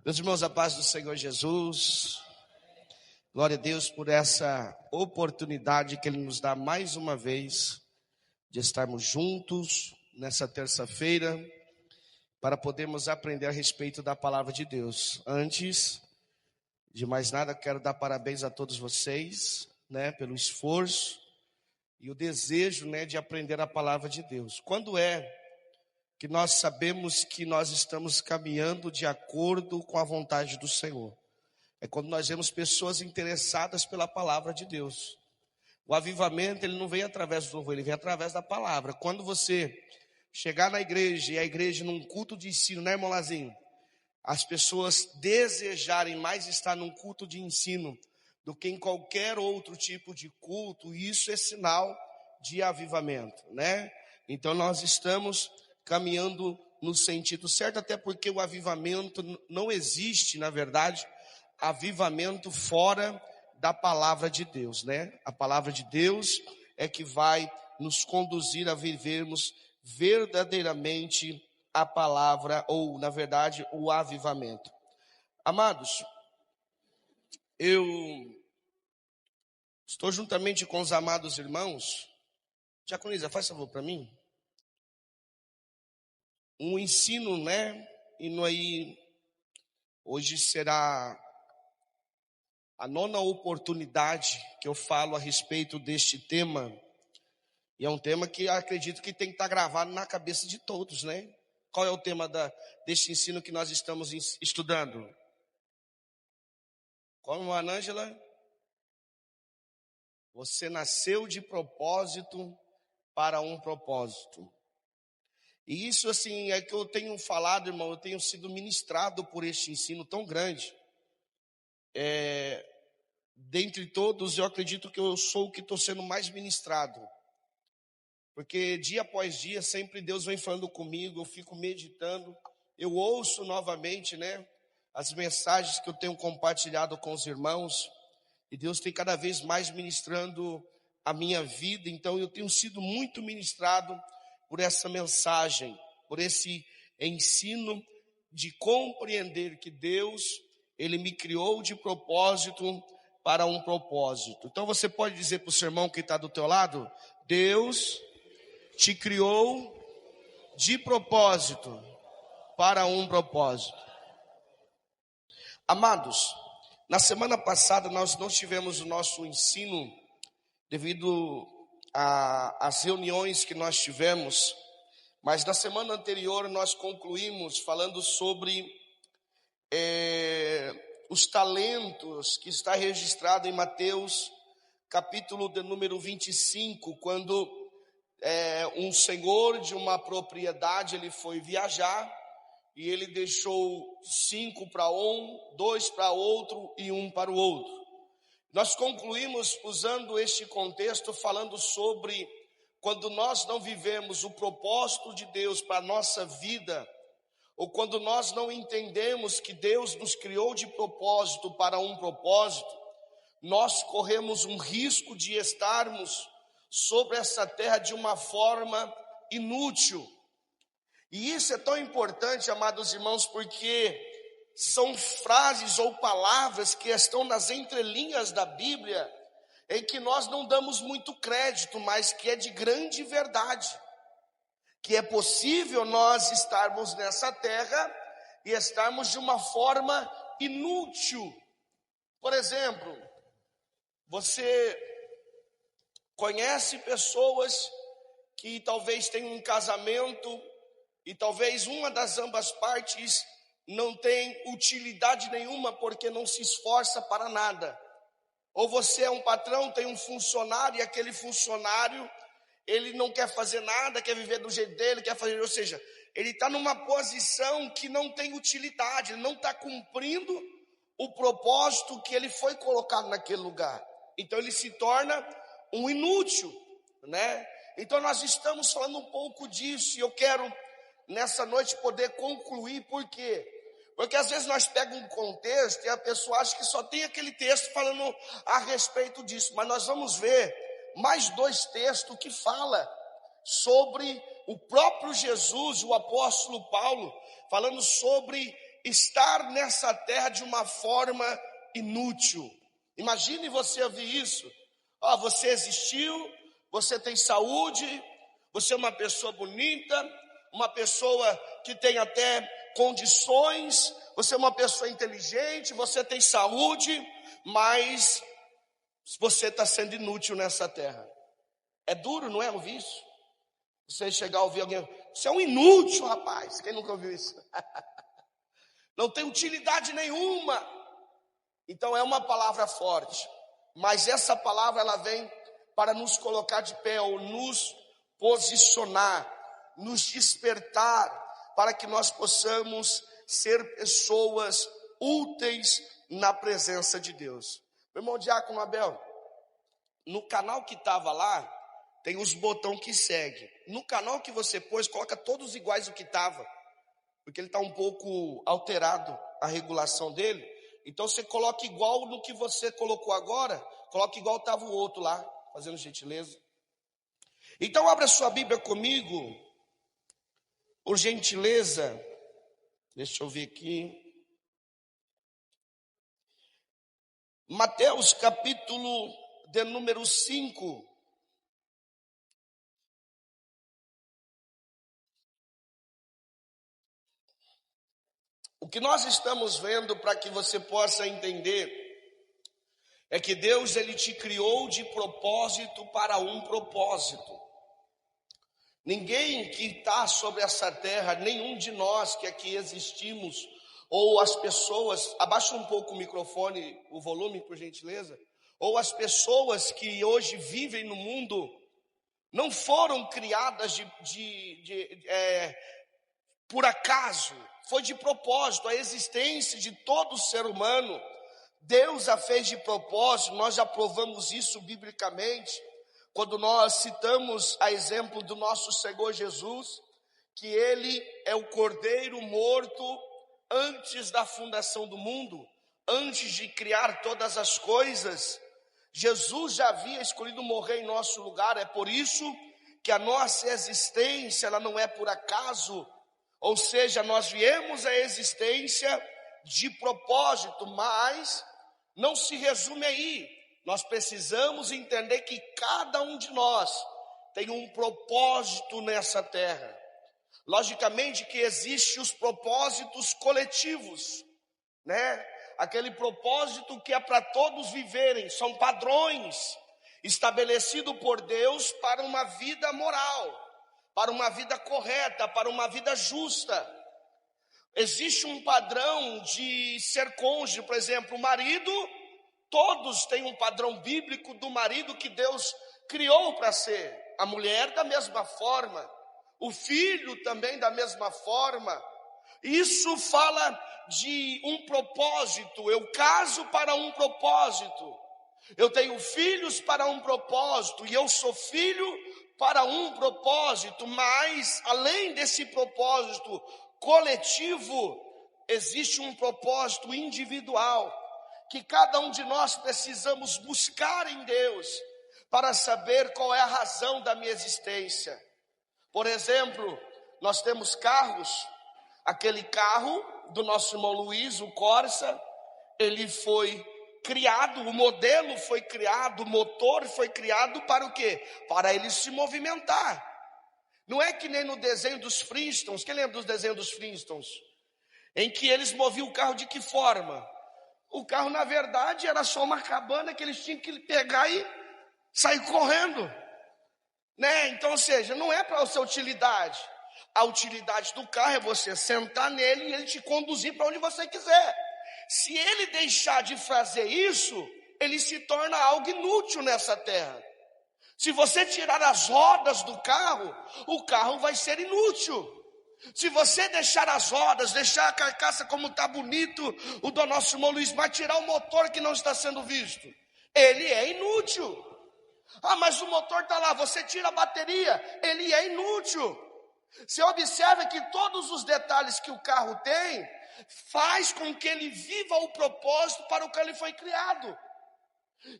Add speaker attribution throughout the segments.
Speaker 1: Meus irmãos, a paz do Senhor Jesus, glória a Deus por essa oportunidade que Ele nos dá mais uma vez de estarmos juntos nessa terça-feira para podermos aprender a respeito da palavra de Deus. Antes de mais nada, quero dar parabéns a todos vocês, pelo esforço e o desejo, de aprender a palavra de Deus. Quando é que nós sabemos que nós estamos caminhando de acordo com a vontade do Senhor? É quando nós vemos pessoas interessadas pela palavra de Deus. O avivamento, ele não vem através do louvor, ele vem através da palavra. Quando você chegar na igreja, e a igreja num culto de ensino, irmão Lazinho? As pessoas desejarem mais estar num culto de ensino do que em qualquer outro tipo de culto, isso é sinal de avivamento, Então nós estamos caminhando no sentido certo, até porque o avivamento não existe, na verdade, avivamento fora da palavra de Deus, A palavra de Deus é que vai nos conduzir a vivermos verdadeiramente a palavra, ou, na verdade, o avivamento. Amados, eu estou juntamente com os amados irmãos. Diaconisa, faz favor para mim. Um ensino, indo aí, hoje será a 9ª oportunidade que eu falo a respeito deste tema. E é um tema que acredito que tem que estar gravado na cabeça de todos, Qual é o tema deste ensino que nós estamos estudando? Como a Ângela? Você nasceu de propósito para um propósito. E isso, assim, é que eu tenho falado, irmão, eu tenho sido ministrado por este ensino tão grande. Dentre todos, eu acredito que eu sou o que estou sendo mais ministrado. Porque dia após dia, sempre Deus vem falando comigo, eu fico meditando, eu ouço novamente, as mensagens que eu tenho compartilhado com os irmãos, e Deus tem cada vez mais ministrando a minha vida. Então eu tenho sido muito ministrado por essa mensagem, por esse ensino de compreender que Deus, Ele me criou de propósito para um propósito. Então você pode dizer para o seu irmão que está do teu lado: Deus te criou de propósito para um propósito. Amados, na semana passada nós não tivemos o nosso ensino devido às reuniões que nós tivemos, mas na semana anterior nós concluímos falando sobre os talentos, que está registrado em Mateus capítulo de número 25, quando um senhor de uma propriedade, ele foi viajar e ele deixou 5 para um, 2 para outro e 1 para o outro. Nós concluímos usando este contexto, falando sobre quando nós não vivemos o propósito de Deus para a nossa vida, ou quando nós não entendemos que Deus nos criou de propósito para um propósito, nós corremos um risco de estarmos sobre essa terra de uma forma inútil. E isso é tão importante, amados irmãos, porque são frases ou palavras que estão nas entrelinhas da Bíblia, em que nós não damos muito crédito, mas que é de grande verdade, que é possível nós estarmos nessa terra e estarmos de uma forma inútil. Por exemplo, você conhece pessoas que talvez tenham um casamento e talvez uma das ambas partes não tem utilidade nenhuma porque não se esforça para nada. Ou você é um patrão, tem um funcionário e aquele funcionário, ele não quer fazer nada, quer viver do jeito dele, ou seja, ele está numa posição que não tem utilidade, ele não está cumprindo o propósito que ele foi colocado naquele lugar. Então ele se torna um inútil, Então nós estamos falando um pouco disso, e eu quero nessa noite poder concluir. Por quê? Porque às vezes nós pegamos um contexto e a pessoa acha que só tem aquele texto falando a respeito disso, mas nós vamos ver mais 2 textos que falam sobre o próprio Jesus, o apóstolo Paulo, falando sobre estar nessa terra de uma forma inútil. Imagine você ouvir isso. Você existiu, você tem saúde, você é uma pessoa bonita, uma pessoa que tem até condições, você é uma pessoa inteligente, você tem saúde, mas você está sendo inútil nessa terra. É duro, não é, ouvir isso? Você chegar a ouvir alguém, você é um inútil, rapaz. Quem nunca ouviu isso? Não tem utilidade nenhuma. Então é uma palavra forte, mas essa palavra ela vem para nos colocar de pé, ou nos posicionar, nos despertar, para que nós possamos ser pessoas úteis na presença de Deus. Meu irmão Diácono Abel, no canal que estava lá, tem os botões que segue. No canal que você pôs, coloca todos iguais o que estava, porque ele está um pouco alterado, a regulação dele. Então você coloca igual no que você colocou agora, coloca igual estava o outro lá, fazendo gentileza. Então abra sua Bíblia comigo, por gentileza. Deixa eu ver aqui. Mateus capítulo de número 5. O que nós estamos vendo, para que você possa entender, é que Deus ele te criou de propósito para um propósito. Ninguém que está sobre essa terra, nenhum de nós que aqui existimos, ou as pessoas, abaixa um pouco o microfone, o volume, por gentileza, ou as pessoas que hoje vivem no mundo, não foram criadas por acaso, foi de propósito. A existência de todo ser humano, Deus a fez de propósito. Nós já provamos isso biblicamente, quando nós citamos a exemplo do nosso Senhor Jesus, que Ele é o Cordeiro morto antes da fundação do mundo, antes de criar todas as coisas. Jesus já havia escolhido morrer em nosso lugar. É por isso que a nossa existência ela não é por acaso, ou seja, nós viemos à existência de propósito, mas não se resume aí. Nós precisamos entender que cada um de nós tem um propósito nessa terra. Logicamente que existem os propósitos coletivos, né? Aquele propósito que é para todos viverem, são padrões estabelecidos por Deus para uma vida moral, para uma vida correta, para uma vida justa. Existe um padrão de ser cônjuge, por exemplo, o marido, todos têm um padrão bíblico do marido que Deus criou para ser. A mulher da mesma forma, o filho também da mesma forma. Isso fala de um propósito. Eu caso para um propósito, eu tenho filhos para um propósito, e eu sou filho para um propósito. Mas além desse propósito coletivo, existe um propósito individual, que cada um de nós precisamos buscar em Deus, para saber qual é a razão da minha existência. Por exemplo, nós temos carros. Aquele carro do nosso irmão Luiz, o Corsa, ele foi criado, o modelo foi criado, o motor foi criado para o quê? Para ele se movimentar. Não é que nem no desenho dos Flintstones. Quem lembra dos desenhos dos Flintstones? Em que eles moviam o carro de que forma? O carro, na verdade, era só uma cabana que eles tinham que pegar e sair correndo, né? Então, ou seja, não é para a sua utilidade. A utilidade do carro é você sentar nele e ele te conduzir para onde você quiser. Se ele deixar de fazer isso, ele se torna algo inútil nessa terra. Se você tirar as rodas do carro, o carro vai ser inútil. Se você deixar as rodas, deixar a carcaça como está bonito, o do nosso irmão Luiz, vai tirar o motor que não está sendo visto, ele é inútil. Mas o motor está lá, você tira a bateria, ele é inútil. Você observa que todos os detalhes que o carro tem, faz com que ele viva o propósito para o que ele foi criado.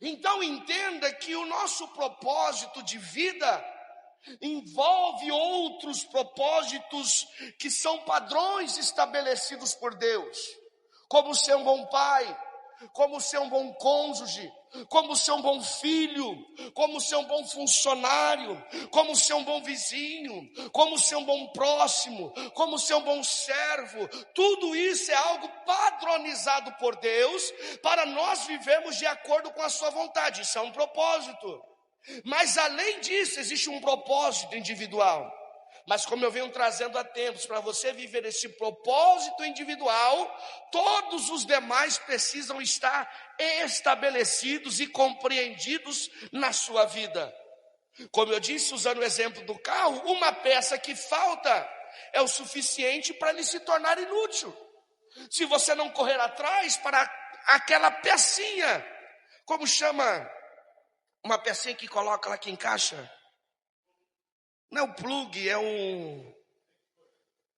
Speaker 1: Então entenda que o nosso propósito de vida envolve outros propósitos que são padrões estabelecidos por Deus, como ser um bom pai, como ser um bom cônjuge, como ser um bom filho, como ser um bom funcionário, como ser um bom vizinho, como ser um bom próximo, como ser um bom servo. Tudo isso é algo padronizado por Deus para nós vivermos de acordo com a sua vontade. Isso é um propósito. Mas além disso, existe um propósito individual. Mas como eu venho trazendo há tempos, para você viver esse propósito individual, todos os demais precisam estar estabelecidos e compreendidos na sua vida. Como eu disse, usando o exemplo do carro, uma peça que falta é o suficiente para ele se tornar inútil. Se você não correr atrás para aquela pecinha, como chama uma pecinha que coloca lá que encaixa? Não é o plug, é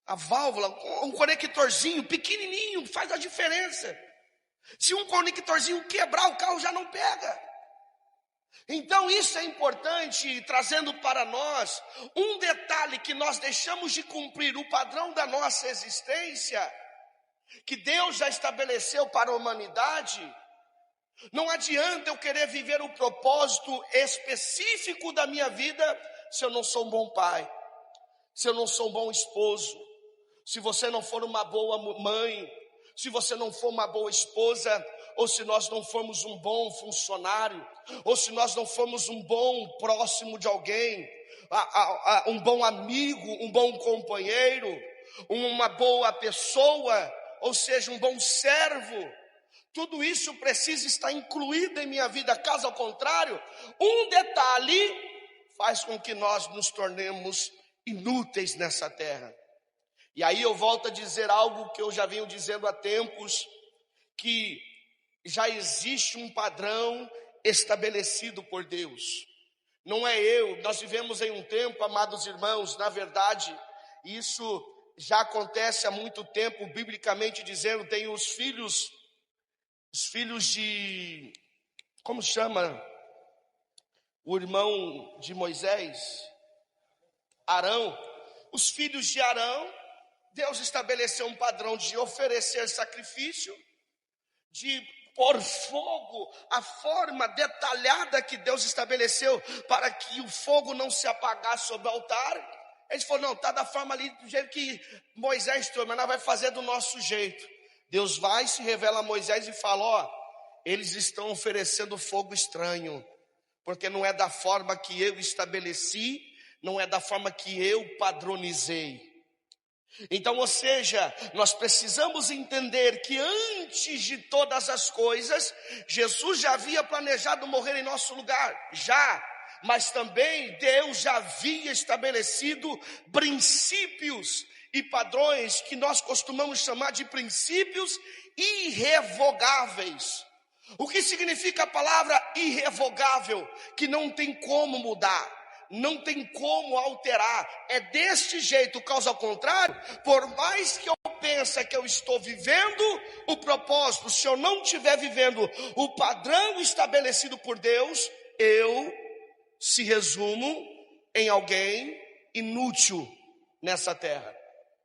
Speaker 1: a válvula, um conectorzinho pequenininho, faz a diferença. Se um conectorzinho quebrar, o carro já não pega. Então isso é importante, trazendo para nós um detalhe que nós deixamos de cumprir, o padrão da nossa existência, que Deus já estabeleceu para a humanidade. Não adianta eu querer viver o propósito específico da minha vida se eu não sou um bom pai, se eu não sou um bom esposo, se você não for uma boa mãe, se você não for uma boa esposa, ou se nós não formos um bom funcionário, ou se nós não formos um bom próximo de alguém, um bom amigo, um bom companheiro, uma boa pessoa, ou seja, um bom servo. Tudo isso precisa estar incluído em minha vida. Caso ao contrário, um detalhe faz com que nós nos tornemos inúteis nessa terra. E aí eu volto a dizer algo que eu já venho dizendo há tempos, que já existe um padrão estabelecido por Deus. Não é nós vivemos em um tempo, amados irmãos, na verdade, isso já acontece há muito tempo, biblicamente dizendo, tem os filhos de, como chama? O irmão de Moisés, Arão. Os filhos de Arão, Deus estabeleceu um padrão de oferecer sacrifício, de pôr fogo, a forma detalhada que Deus estabeleceu para que o fogo não se apagasse sobre o altar. Eles falaram, não, está da forma ali, do jeito que Moisés trouxe, mas nós vamos fazer do nosso jeito. Deus vai, se revela a Moisés e fala, eles estão oferecendo fogo estranho, porque não é da forma que eu estabeleci, não é da forma que eu padronizei. Então, ou seja, nós precisamos entender que antes de todas as coisas, Jesus já havia planejado morrer em nosso lugar, mas também Deus já havia estabelecido princípios e padrões que nós costumamos chamar de princípios irrevogáveis. O que significa a palavra irrevogável? Que não tem como mudar, não tem como alterar, é deste jeito. Caso ao contrário, por mais que eu pense que eu estou vivendo o propósito, se eu não estiver vivendo o padrão estabelecido por Deus, eu se resumo em alguém inútil nessa terra.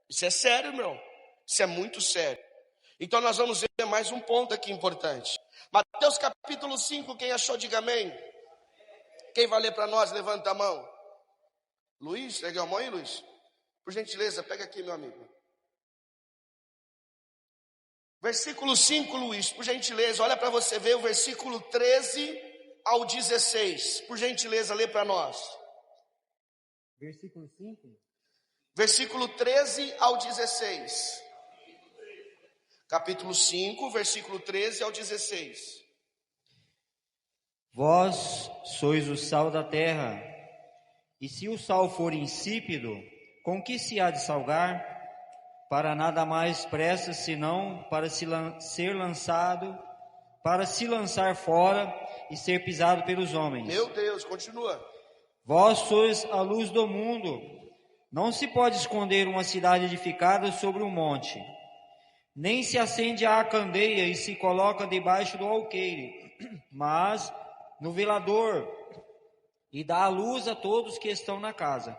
Speaker 1: Isso é sério, meu. Isso é muito sério. Então nós vamos ver mais um ponto aqui importante. Mateus capítulo 5, quem achou, diga amém. Quem vai ler para nós, levanta a mão. Luiz, pega a mão aí, Luiz. Por gentileza, pega aqui, meu amigo. Versículo 5, Luiz, por gentileza, olha para você ver o versículo 13 ao 16. Por gentileza, lê para nós.
Speaker 2: Versículo 5.
Speaker 1: Versículo 13 ao 16. Capítulo 5, versículo 13 ao 16.
Speaker 2: Vós sois o sal da terra, e se o sal for insípido, com que se há de salgar? Para nada mais presta, senão para ser lançado, para se lançar fora e ser pisado pelos homens.
Speaker 1: Meu Deus, continua.
Speaker 2: Vós sois a luz do mundo. Não se pode esconder uma cidade edificada sobre um monte, nem se acende a candeia e se coloca debaixo do alqueire, mas no velador, e dá a luz a todos que estão na casa.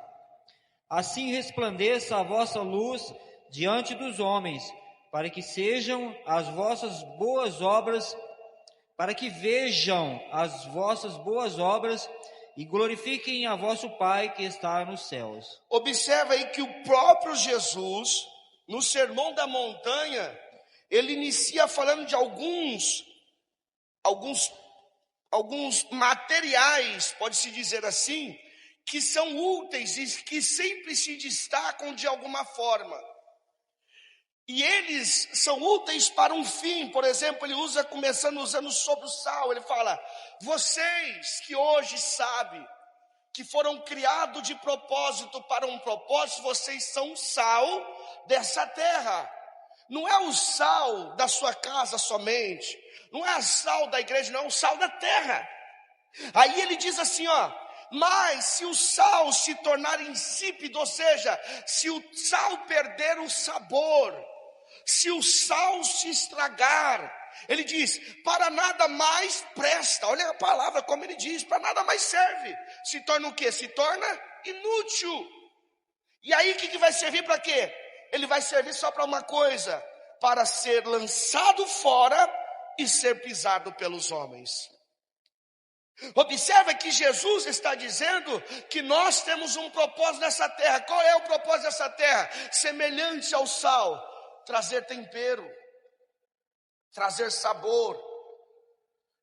Speaker 2: Assim resplandeça a vossa luz diante dos homens, para que sejam as vossas boas obras, para que vejam as vossas boas obras e glorifiquem a vosso Pai que está nos céus.
Speaker 1: Observa aí que o próprio Jesus, no Sermão da Montanha, ele inicia falando de alguns materiais, pode-se dizer assim, que são úteis e que sempre se destacam de alguma forma. E eles são úteis para um fim. Por exemplo, ele começando usando sobre o sal, ele fala: vocês que hoje sabem que foram criados de propósito para um propósito, vocês são sal dessa terra. Não é o sal da sua casa somente, não é o sal da igreja, não, é o sal da terra. Aí ele diz assim, mas se o sal se tornar insípido, ou seja, se o sal perder o sabor, se o sal se estragar, ele diz, para nada mais presta. Olha a palavra como ele diz, para nada mais serve. Se torna o quê? Se torna inútil. E aí o que vai servir para quê? Ele vai servir só para uma coisa, para ser lançado fora e ser pisado pelos homens. Observa que Jesus está dizendo que nós temos um propósito nessa terra. Qual é o propósito dessa terra? Semelhante ao sal, trazer tempero, trazer sabor,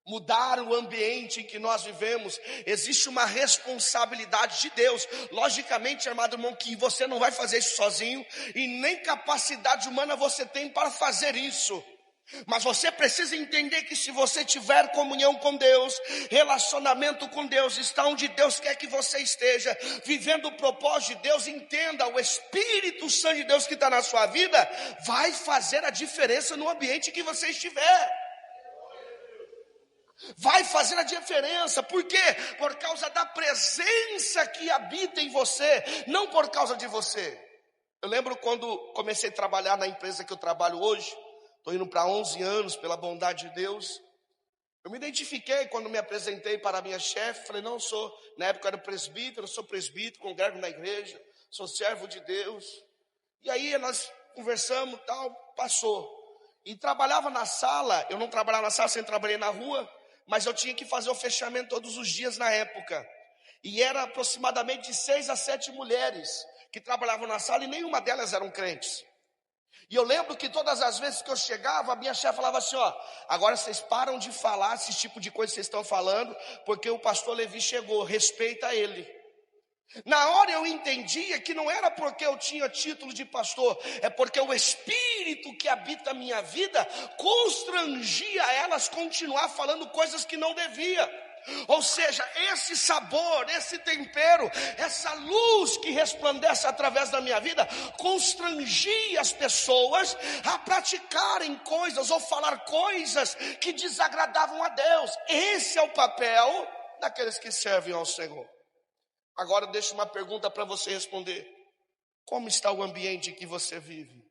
Speaker 1: mudar o ambiente em que nós vivemos. Existe uma responsabilidade de Deus. Logicamente, amado irmão, que você não vai fazer isso sozinho, e nem capacidade humana você tem para fazer isso. Mas você precisa entender que se você tiver comunhão com Deus, relacionamento com Deus, está onde Deus quer que você esteja, vivendo o propósito de Deus, entenda, o Espírito Santo de Deus que está na sua vida, vai fazer a diferença no ambiente que você estiver. Vai fazer a diferença. Por quê? Por causa da presença que habita em você, não por causa de você. Eu lembro quando comecei a trabalhar na empresa que eu trabalho hoje, estou indo para 11 anos, pela bondade de Deus. Eu me identifiquei quando me apresentei para a minha chefe, falei, não, na época eu era presbítero, sou presbítero, congrego na igreja, sou servo de Deus. E aí nós conversamos e tal, passou. E trabalhava na sala, eu não trabalhava na sala, sempre trabalhei na rua, mas eu tinha que fazer o fechamento todos os dias na época. E era aproximadamente de 6 a 7 mulheres que trabalhavam na sala e nenhuma delas eram crentes. E eu lembro que todas as vezes que eu chegava, a minha chefe falava assim, agora vocês param de falar esse tipo de coisa que vocês estão falando, porque o pastor Levi chegou, respeita ele. Na hora eu entendia que não era porque eu tinha título de pastor, é porque o Espírito que habita a minha vida constrangia elas a continuar falando coisas que não devia. Ou seja, esse sabor, esse tempero, essa luz que resplandece através da minha vida, constrangia as pessoas a praticarem coisas ou falar coisas que desagradavam a Deus. Esse é o papel daqueles que servem ao Senhor. Agora eu deixo uma pergunta para você responder. Como está o ambiente em que você vive?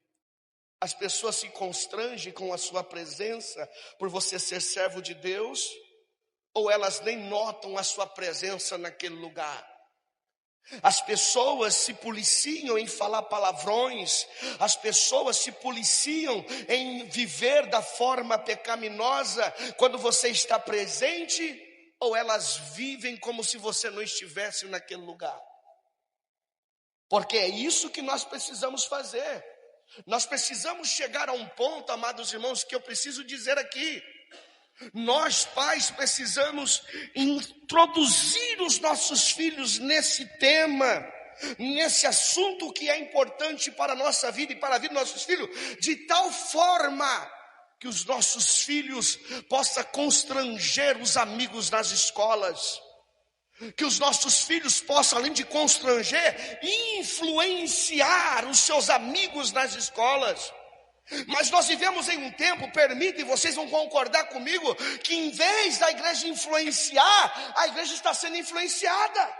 Speaker 1: As pessoas se constrangem com a sua presença por você ser servo de Deus? Ou elas nem notam a sua presença naquele lugar? As pessoas se policiam em falar palavrões, as pessoas se policiam em viver da forma pecaminosa quando você está presente, ou elas vivem como se você não estivesse naquele lugar? Porque é isso que nós precisamos fazer. Nós precisamos chegar a um ponto, amados irmãos, que eu preciso dizer aqui. Nós pais precisamos introduzir os nossos filhos nesse tema, nesse assunto que é importante para a nossa vida e para a vida dos nossos filhos, de tal forma que os nossos filhos possam constranger os amigos nas escolas, que os nossos filhos possam, além de constranger, influenciar os seus amigos nas escolas. Mas nós vivemos em um tempo, permitem, vocês vão concordar comigo, que em vez da igreja influenciar, a igreja está sendo influenciada.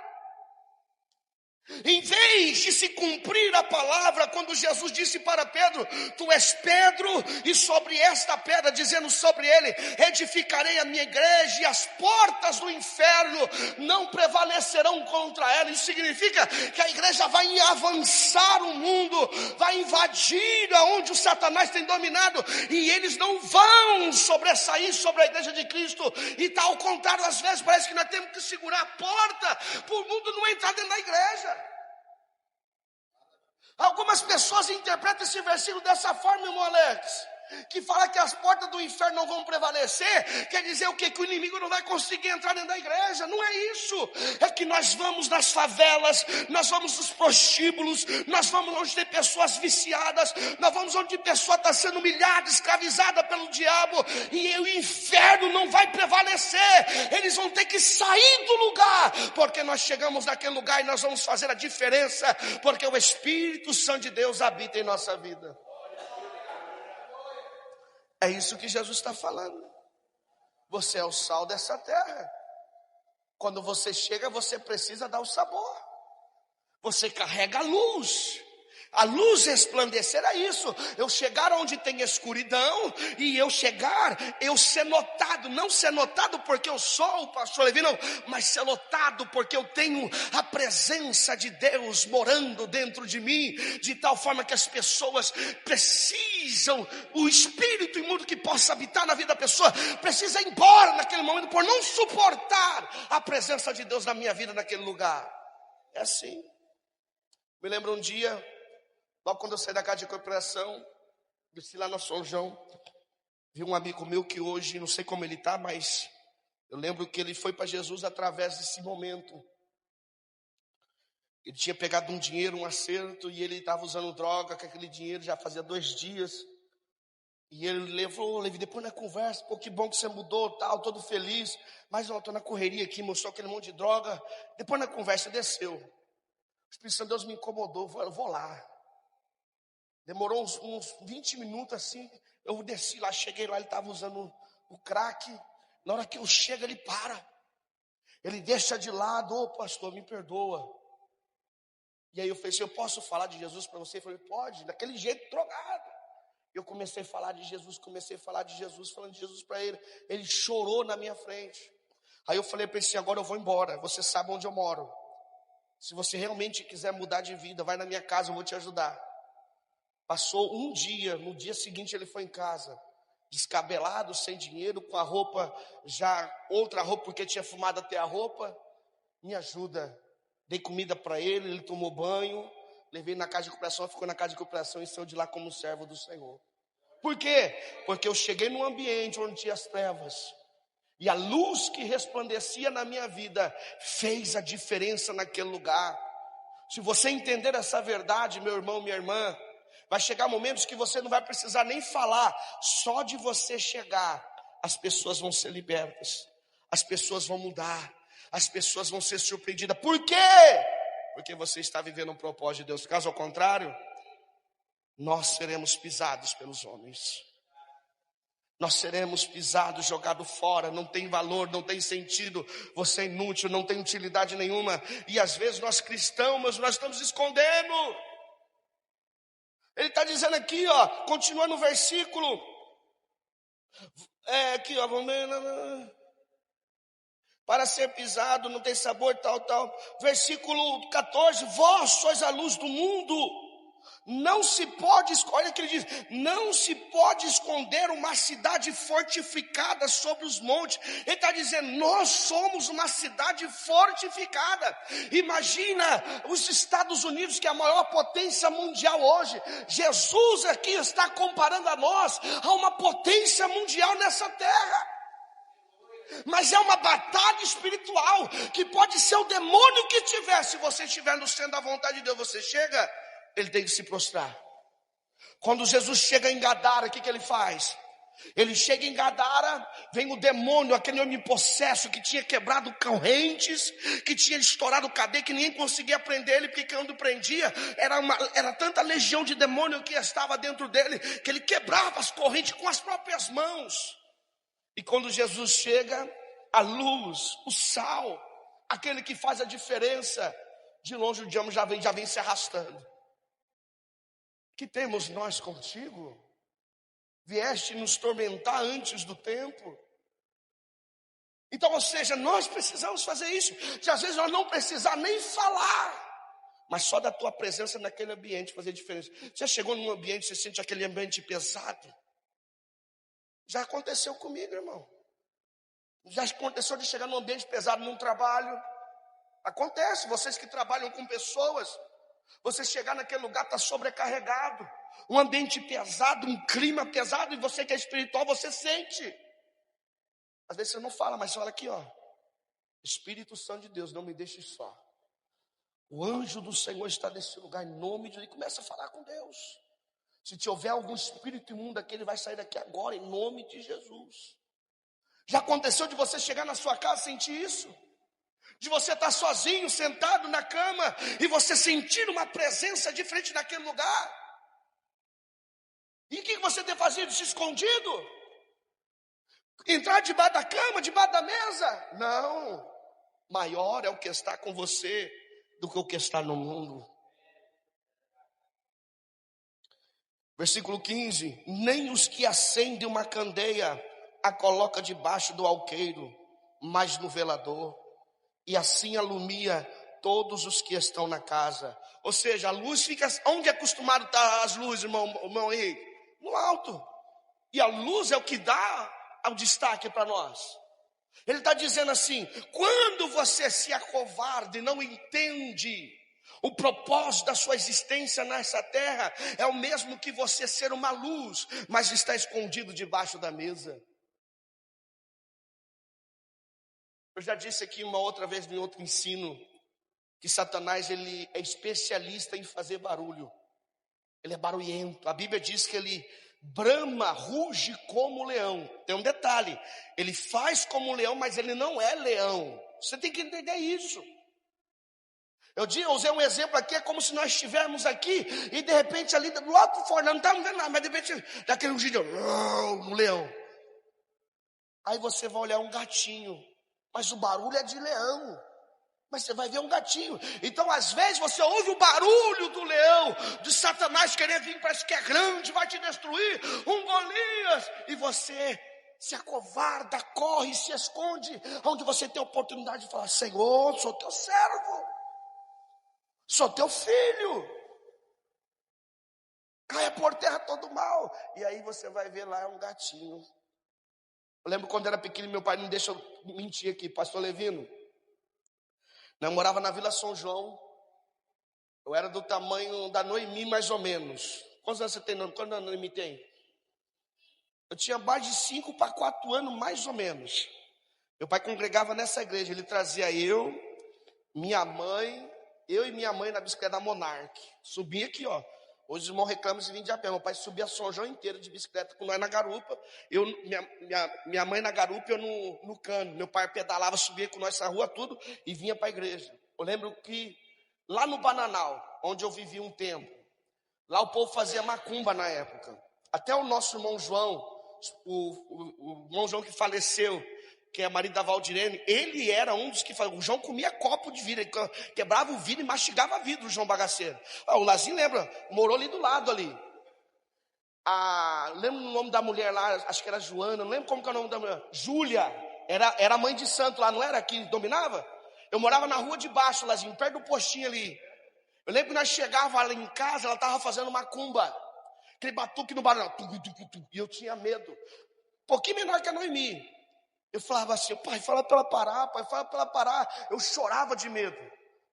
Speaker 1: Em vez de se cumprir a palavra, quando Jesus disse para Pedro: tu és Pedro, e sobre esta pedra, dizendo sobre ele, edificarei a minha igreja, e as portas do inferno não prevalecerão contra ela. Isso significa que a igreja vai avançar o mundo, vai invadir aonde o Satanás tem dominado, e eles não vão sobressair sobre a igreja de Cristo. E tá ao contrário, às vezes parece que nós temos que segurar a porta para o mundo não entrar dentro da igreja. Algumas pessoas interpretam esse versículo dessa forma, irmão Alex, que fala que as portas do inferno não vão prevalecer. Quer dizer o quê? Que o inimigo não vai conseguir entrar dentro da igreja. Não é isso. É que nós vamos nas favelas, nós vamos nos prostíbulos, nós vamos onde tem pessoas viciadas, nós vamos onde a pessoa está sendo humilhada, escravizada pelo diabo, e o inferno não vai prevalecer. Eles vão ter que sair do lugar, porque nós chegamos naquele lugar e nós vamos fazer a diferença, porque o Espírito Santo de Deus habita em nossa vida. É isso que Jesus está falando. Você é o sal dessa terra. Quando você chega, você precisa dar o sabor. Você carrega a luz. A luz resplandecer é isso. Eu chegar onde tem escuridão, e eu chegar, eu ser notado. Não ser notado porque eu sou o pastor Levi, não, mas ser notado porque eu tenho a presença de Deus morando dentro de mim, de tal forma que as pessoas precisam, o espírito imundo que possa habitar na vida da pessoa precisa ir embora naquele momento, por não suportar a presença de Deus na minha vida naquele lugar. É assim. Me lembro um dia, logo quando eu saí da casa de recuperação, desci lá no São João, vi um amigo meu que hoje, não sei como ele está, mas eu lembro que ele foi para Jesus através desse momento. Ele tinha pegado um dinheiro, um acerto, e ele estava usando droga com aquele dinheiro, já fazia 2 dias. E ele levou, Levi, depois na conversa, pô, que bom que você mudou, tal, todo feliz, mas eu estou na correria aqui, mostrou aquele monte de droga. Depois na conversa desceu. O Espírito Santo de Deus me incomodou, eu vou lá. Demorou uns 20 minutos assim, eu desci lá, cheguei lá, ele estava usando o crack. Na hora que eu chego, ele para. Ele deixa de lado, ô pastor, me perdoa. E aí eu falei assim, eu posso falar de Jesus para você? Ele falou, pode, daquele jeito drogado. Eu comecei a falar de Jesus, falando de Jesus para ele. Ele chorou na minha frente. Aí eu falei para ele assim, agora eu vou embora, você sabe onde eu moro. Se você realmente quiser mudar de vida, vai na minha casa, eu vou te ajudar. Passou um dia, no dia seguinte ele foi em casa, descabelado, sem dinheiro, com a roupa já, outra roupa, porque tinha fumado até a roupa. Me ajuda. Dei comida para ele, ele tomou banho, levei na casa de recuperação, ficou na casa de recuperação e saiu de lá como servo do Senhor. Por quê? Porque eu cheguei num ambiente onde tinha as trevas. E a luz que resplandecia na minha vida fez a diferença naquele lugar. Se você entender essa verdade, meu irmão, minha irmã, vai chegar momentos que você não vai precisar nem falar. Só de você chegar, as pessoas vão ser libertas. As pessoas vão mudar. As pessoas vão ser surpreendidas. Por quê? Porque você está vivendo um propósito de Deus. Caso ao contrário, nós seremos pisados pelos homens. Nós seremos pisados, jogados fora, não tem valor, não tem sentido, você é inútil, não tem utilidade nenhuma. E às vezes nós cristãos, nós estamos escondendo. Ele está dizendo aqui, ó, continuando o versículo. Aqui, ó, vamos ver. Para ser pisado, não tem sabor, tal. Versículo 14, vós sois a luz do mundo. Não se pode, olha o que ele diz, não se pode esconder uma cidade fortificada sobre os montes. Ele está dizendo, nós somos uma cidade fortificada. Imagina os Estados Unidos, que é a maior potência mundial hoje. Jesus aqui está comparando a nós a uma potência mundial nessa terra. Mas é uma batalha espiritual, que pode ser o demônio que tiver. Se você estiver no centro da vontade de Deus, você chega, ele tem que se prostrar. Quando Jesus chega em Gadara, o que ele faz? Ele chega em Gadara, vem o demônio, aquele homem possesso que tinha quebrado correntes, que tinha estourado cadeia, que ninguém conseguia prender ele, porque quando prendia, era tanta legião de demônio que estava dentro dele, que ele quebrava as correntes com as próprias mãos. E quando Jesus chega, a luz, o sal, aquele que faz a diferença, De longe o diabo já vem se arrastando. Que temos nós contigo? Vieste nos tormentar antes do tempo. Então, ou seja, nós precisamos fazer isso. Que às vezes nós não precisamos nem falar, mas só da tua presença naquele ambiente fazer diferença. Já chegou num ambiente, você sente aquele ambiente pesado? Já aconteceu comigo, irmão. Já aconteceu de chegar num ambiente pesado num trabalho. Acontece, vocês que trabalham com pessoas, você chegar naquele lugar, está sobrecarregado. Um ambiente pesado, um clima pesado, e você que é espiritual, você sente. Às vezes você não fala, mas você olha aqui, ó. Espírito Santo de Deus, não me deixe só. O anjo do Senhor está nesse lugar, em nome de Deus. E começa a falar com Deus. Se te houver algum espírito imundo aqui, ele vai sair daqui agora, em nome de Jesus. Já aconteceu de você chegar na sua casa e sentir isso? De você estar sozinho, sentado na cama, e você sentir uma presença diferente naquele lugar? E o que você tem fazido? Se escondido? Entrar debaixo da cama, debaixo da mesa? Não. Maior é o que está com você do que o que está no mundo. Versículo 15. Nem os que acendem uma candeia a coloca debaixo do alqueiro, mas no velador, e assim alumia todos os que estão na casa. Ou seja, a luz fica... Onde é acostumado estar as luzes, irmão Henrique? No alto. E a luz é o que dá o destaque para nós. Ele está dizendo assim: quando você se acovarda e não entende o propósito da sua existência nessa terra, é o mesmo que você ser uma luz, mas está escondido debaixo da mesa. Eu já disse aqui uma outra vez em outro ensino que Satanás, ele é especialista em fazer barulho. Ele é barulhento. A Bíblia diz que ele brama, ruge como leão. Tem um detalhe: ele faz como leão, mas ele não é leão. Você tem que entender isso. Eu usei um exemplo aqui, é como se nós estivermos aqui e de repente ali do lado fora, não estamos vendo nada, mas de repente daquele rugido, um leão. Aí você vai olhar um gatinho, mas o barulho é de leão. Mas você vai ver um gatinho. Então às vezes você ouve o barulho do leão, de Satanás querer vir, parece que é grande, vai te destruir, um Golias, e você se acovarda, corre, se esconde, onde você tem a oportunidade de falar: Senhor, sou teu servo, sou teu filho, caia por terra todo mal. E aí você vai ver lá um gatinho. Eu lembro quando era pequeno, meu pai, não deixa eu mentir aqui, pastor Levino. Eu morava na Vila São João. Eu era do tamanho da Noemi, mais ou menos. Quantos anos você tem? Quantos anos a Noemi tem? Eu tinha mais de 5 para 4 anos, mais ou menos. Meu pai congregava nessa igreja. Ele trazia eu e minha mãe na bicicleta da Monark. Subia aqui, ó. Hoje os irmãos reclamam se vir de a pé. Meu pai subia São João inteiro de bicicleta com nós na garupa. Minha mãe na garupa, eu no cano. Meu pai pedalava, subia com nós essa rua tudo e vinha para a igreja. Eu lembro que lá no Bananal, onde eu vivi um tempo, lá o povo fazia macumba na época. Até o nosso irmão João, o irmão João que faleceu, que é marido da Valdirene, ele era um dos que fazia. O João comia copo de vidro, ele quebrava o vidro e mastigava vidro, o João bagaceiro. O Lazinho lembra, morou ali do lado ali. Lembro o nome da mulher lá, acho que era Joana, não lembro como que é o nome da mulher. Júlia, era a mãe de santo lá, não era? Que dominava? Eu morava na rua de baixo, Lazinho, perto do postinho ali. Eu lembro que nós chegávamos ali em casa, ela estava fazendo macumba. Aquele batuque no barulho, e eu tinha medo. Um pouquinho menor que a Noemi. Eu falava assim: pai, fala para ela parar, pai, fala para ela parar. Eu chorava de medo.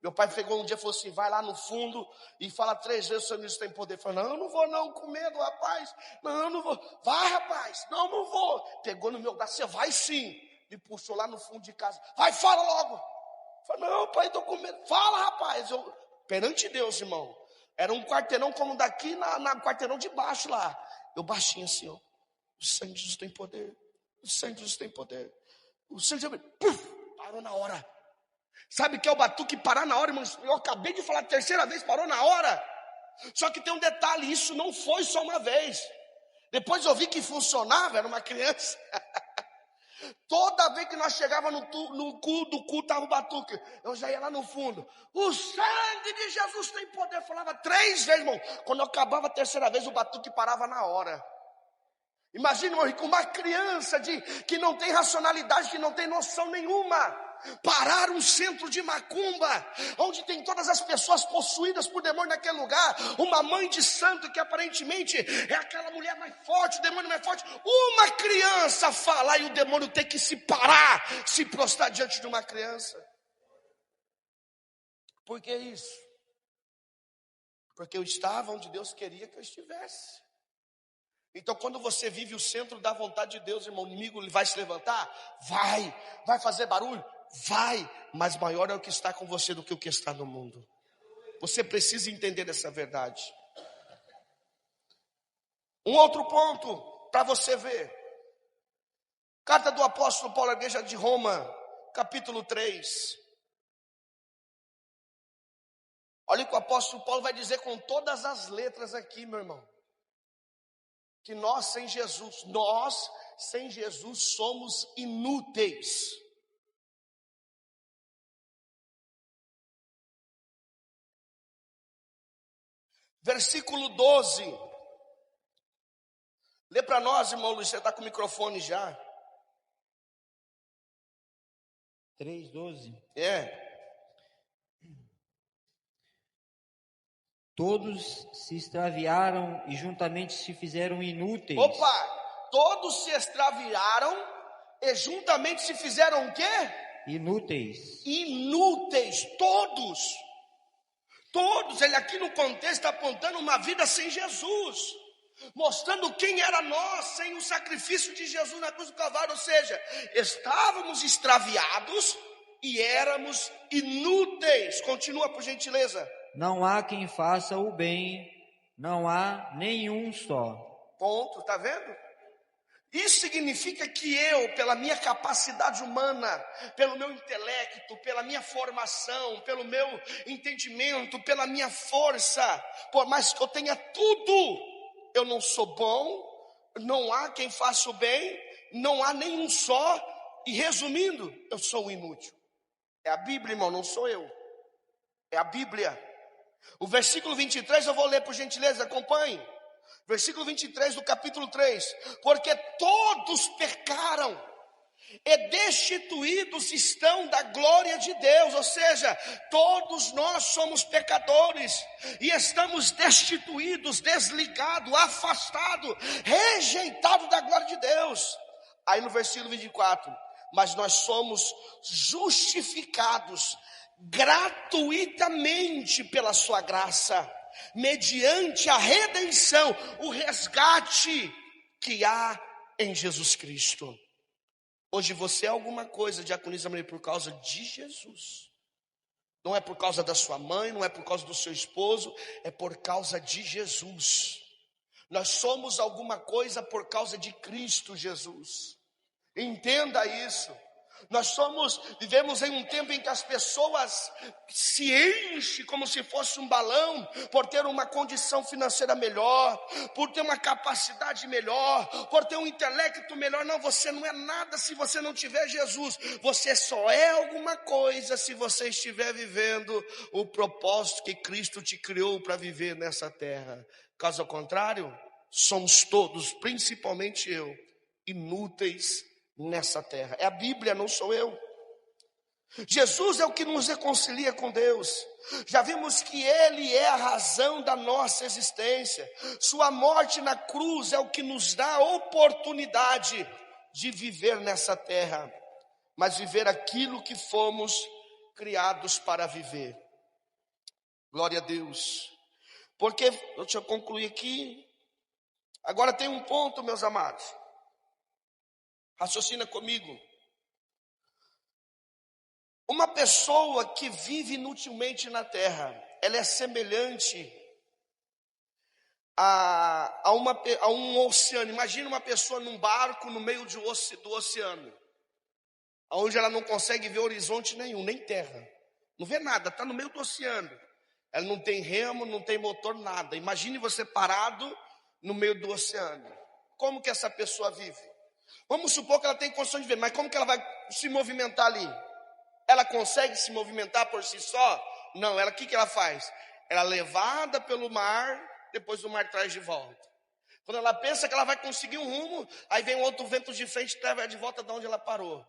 Speaker 1: Meu pai pegou um dia e falou assim: vai lá no fundo e fala 3 vezes: o Senhor Deus tem poder. Eu falei: não, eu não vou não, com medo, rapaz. Não, eu não vou. Vai, rapaz. Não, não vou. Pegou no meu braço: você vai sim. Me puxou lá no fundo de casa. Vai, fala logo. Eu falei: não, pai, estou com medo. Fala, rapaz. Perante Deus, irmão. Era um quarteirão como daqui na quarteirão de baixo lá. Eu baixinho assim, ó. O sangue de Jesus tem poder. O sangue de Jesus tem poder. O sangue de Jesus parou na hora. Sabe o que é o batuque parar na hora, irmão? Eu acabei de falar a 3ª vez, parou na hora. Só que tem um detalhe, isso não foi só uma vez. Depois eu vi que funcionava, era uma criança. Toda vez que nós chegávamos no culto estava o batuque. Eu já ia lá no fundo. O sangue de Jesus tem poder. Eu falava 3 vezes, irmão. Quando eu acabava a 3ª vez, o batuque parava na hora. Imagina, irmão, com uma criança que não tem racionalidade, que não tem noção nenhuma. Parar um centro de macumba, onde tem todas as pessoas possuídas por demônio naquele lugar. Uma mãe de santo que aparentemente é aquela mulher mais forte, o demônio mais forte. Uma criança falar e o demônio tem que se parar, se prostrar diante de uma criança. Por que isso? Porque eu estava onde Deus queria que eu estivesse. Então, quando você vive o centro da vontade de Deus, irmão, o inimigo ele vai se levantar? Vai fazer barulho? Vai, mas maior é o que está com você do que o que está no mundo. Você precisa entender essa verdade. Um outro ponto para você ver. Carta do apóstolo Paulo à igreja de Roma, capítulo 3. Olha o que o apóstolo Paulo vai dizer com todas as letras aqui, meu irmão. Que nós sem Jesus somos inúteis. Versículo 12. Lê para nós, irmão Luiz, você está com o microfone já.
Speaker 2: 3:12. Todos se extraviaram e juntamente se fizeram inúteis.
Speaker 1: Opa! Todos se extraviaram e juntamente se fizeram o quê?
Speaker 2: Inúteis.
Speaker 1: Inúteis, todos. Todos, ele aqui no contexto está apontando uma vida sem Jesus. Mostrando quem era nós sem o sacrifício de Jesus na cruz do Calvário. Ou seja, estávamos extraviados e éramos inúteis. Continua, por gentileza.
Speaker 2: Não há quem faça o bem, não há nenhum só.
Speaker 1: Ponto, tá vendo? Isso significa que eu, pela minha capacidade humana, pelo meu intelecto, pela minha formação, pelo meu entendimento, pela minha força, por mais que eu tenha tudo, eu não sou bom, não há quem faça o bem, não há nenhum só, e resumindo, eu sou inútil. É a Bíblia, irmão, não sou eu. É a Bíblia. O versículo 23 eu vou ler por gentileza, acompanhe. Versículo 23 do capítulo 3. Porque todos pecaram e destituídos estão da glória de Deus. Ou seja, todos nós somos pecadores e estamos destituídos, desligados, afastados, rejeitados da glória de Deus. Aí no versículo 24, mas nós somos justificados gratuitamente pela sua graça, mediante a redenção, o resgate que há em Jesus Cristo. Hoje você é alguma coisa, diaconisa Maria, por causa de Jesus. Não é por causa da sua mãe, não é por causa do seu esposo, é por causa de Jesus. Nós somos alguma coisa por causa de Cristo Jesus. Entenda isso. Vivemos em um tempo em que as pessoas se enchem como se fosse um balão, por ter uma condição financeira melhor, por ter uma capacidade melhor, por ter um intelecto melhor. Não, você não é nada se você não tiver Jesus. Você só é alguma coisa se você estiver vivendo o propósito que Cristo te criou para viver nessa terra. Caso contrário, somos todos, principalmente eu, inúteis nessa terra. É a Bíblia, não sou eu. Jesus é o que nos reconcilia com Deus. Já vimos que Ele é a razão da nossa existência. Sua morte na cruz é o que nos dá a oportunidade de viver nessa terra, mas viver aquilo que fomos criados para viver. Glória a Deus. Porque, deixa eu concluir aqui. Agora tem um ponto, meus amados. Raciocina comigo. Uma pessoa que vive inutilmente na terra, ela é semelhante a um oceano. Imagina uma pessoa num barco no meio do oceano, onde ela não consegue ver horizonte nenhum, nem terra. Não vê nada, está no meio do oceano. Ela não tem remo, não tem motor, nada. Imagine você parado no meio do oceano. Como que essa pessoa vive? Vamos supor que ela tem condições de ver, mas como que ela vai se movimentar ali? Ela consegue se movimentar por si só? Não, o que ela faz? Ela é levada pelo mar, depois o mar traz de volta. Quando ela pensa que ela vai conseguir um rumo, aí vem um outro vento de frente e leva de volta de onde ela parou.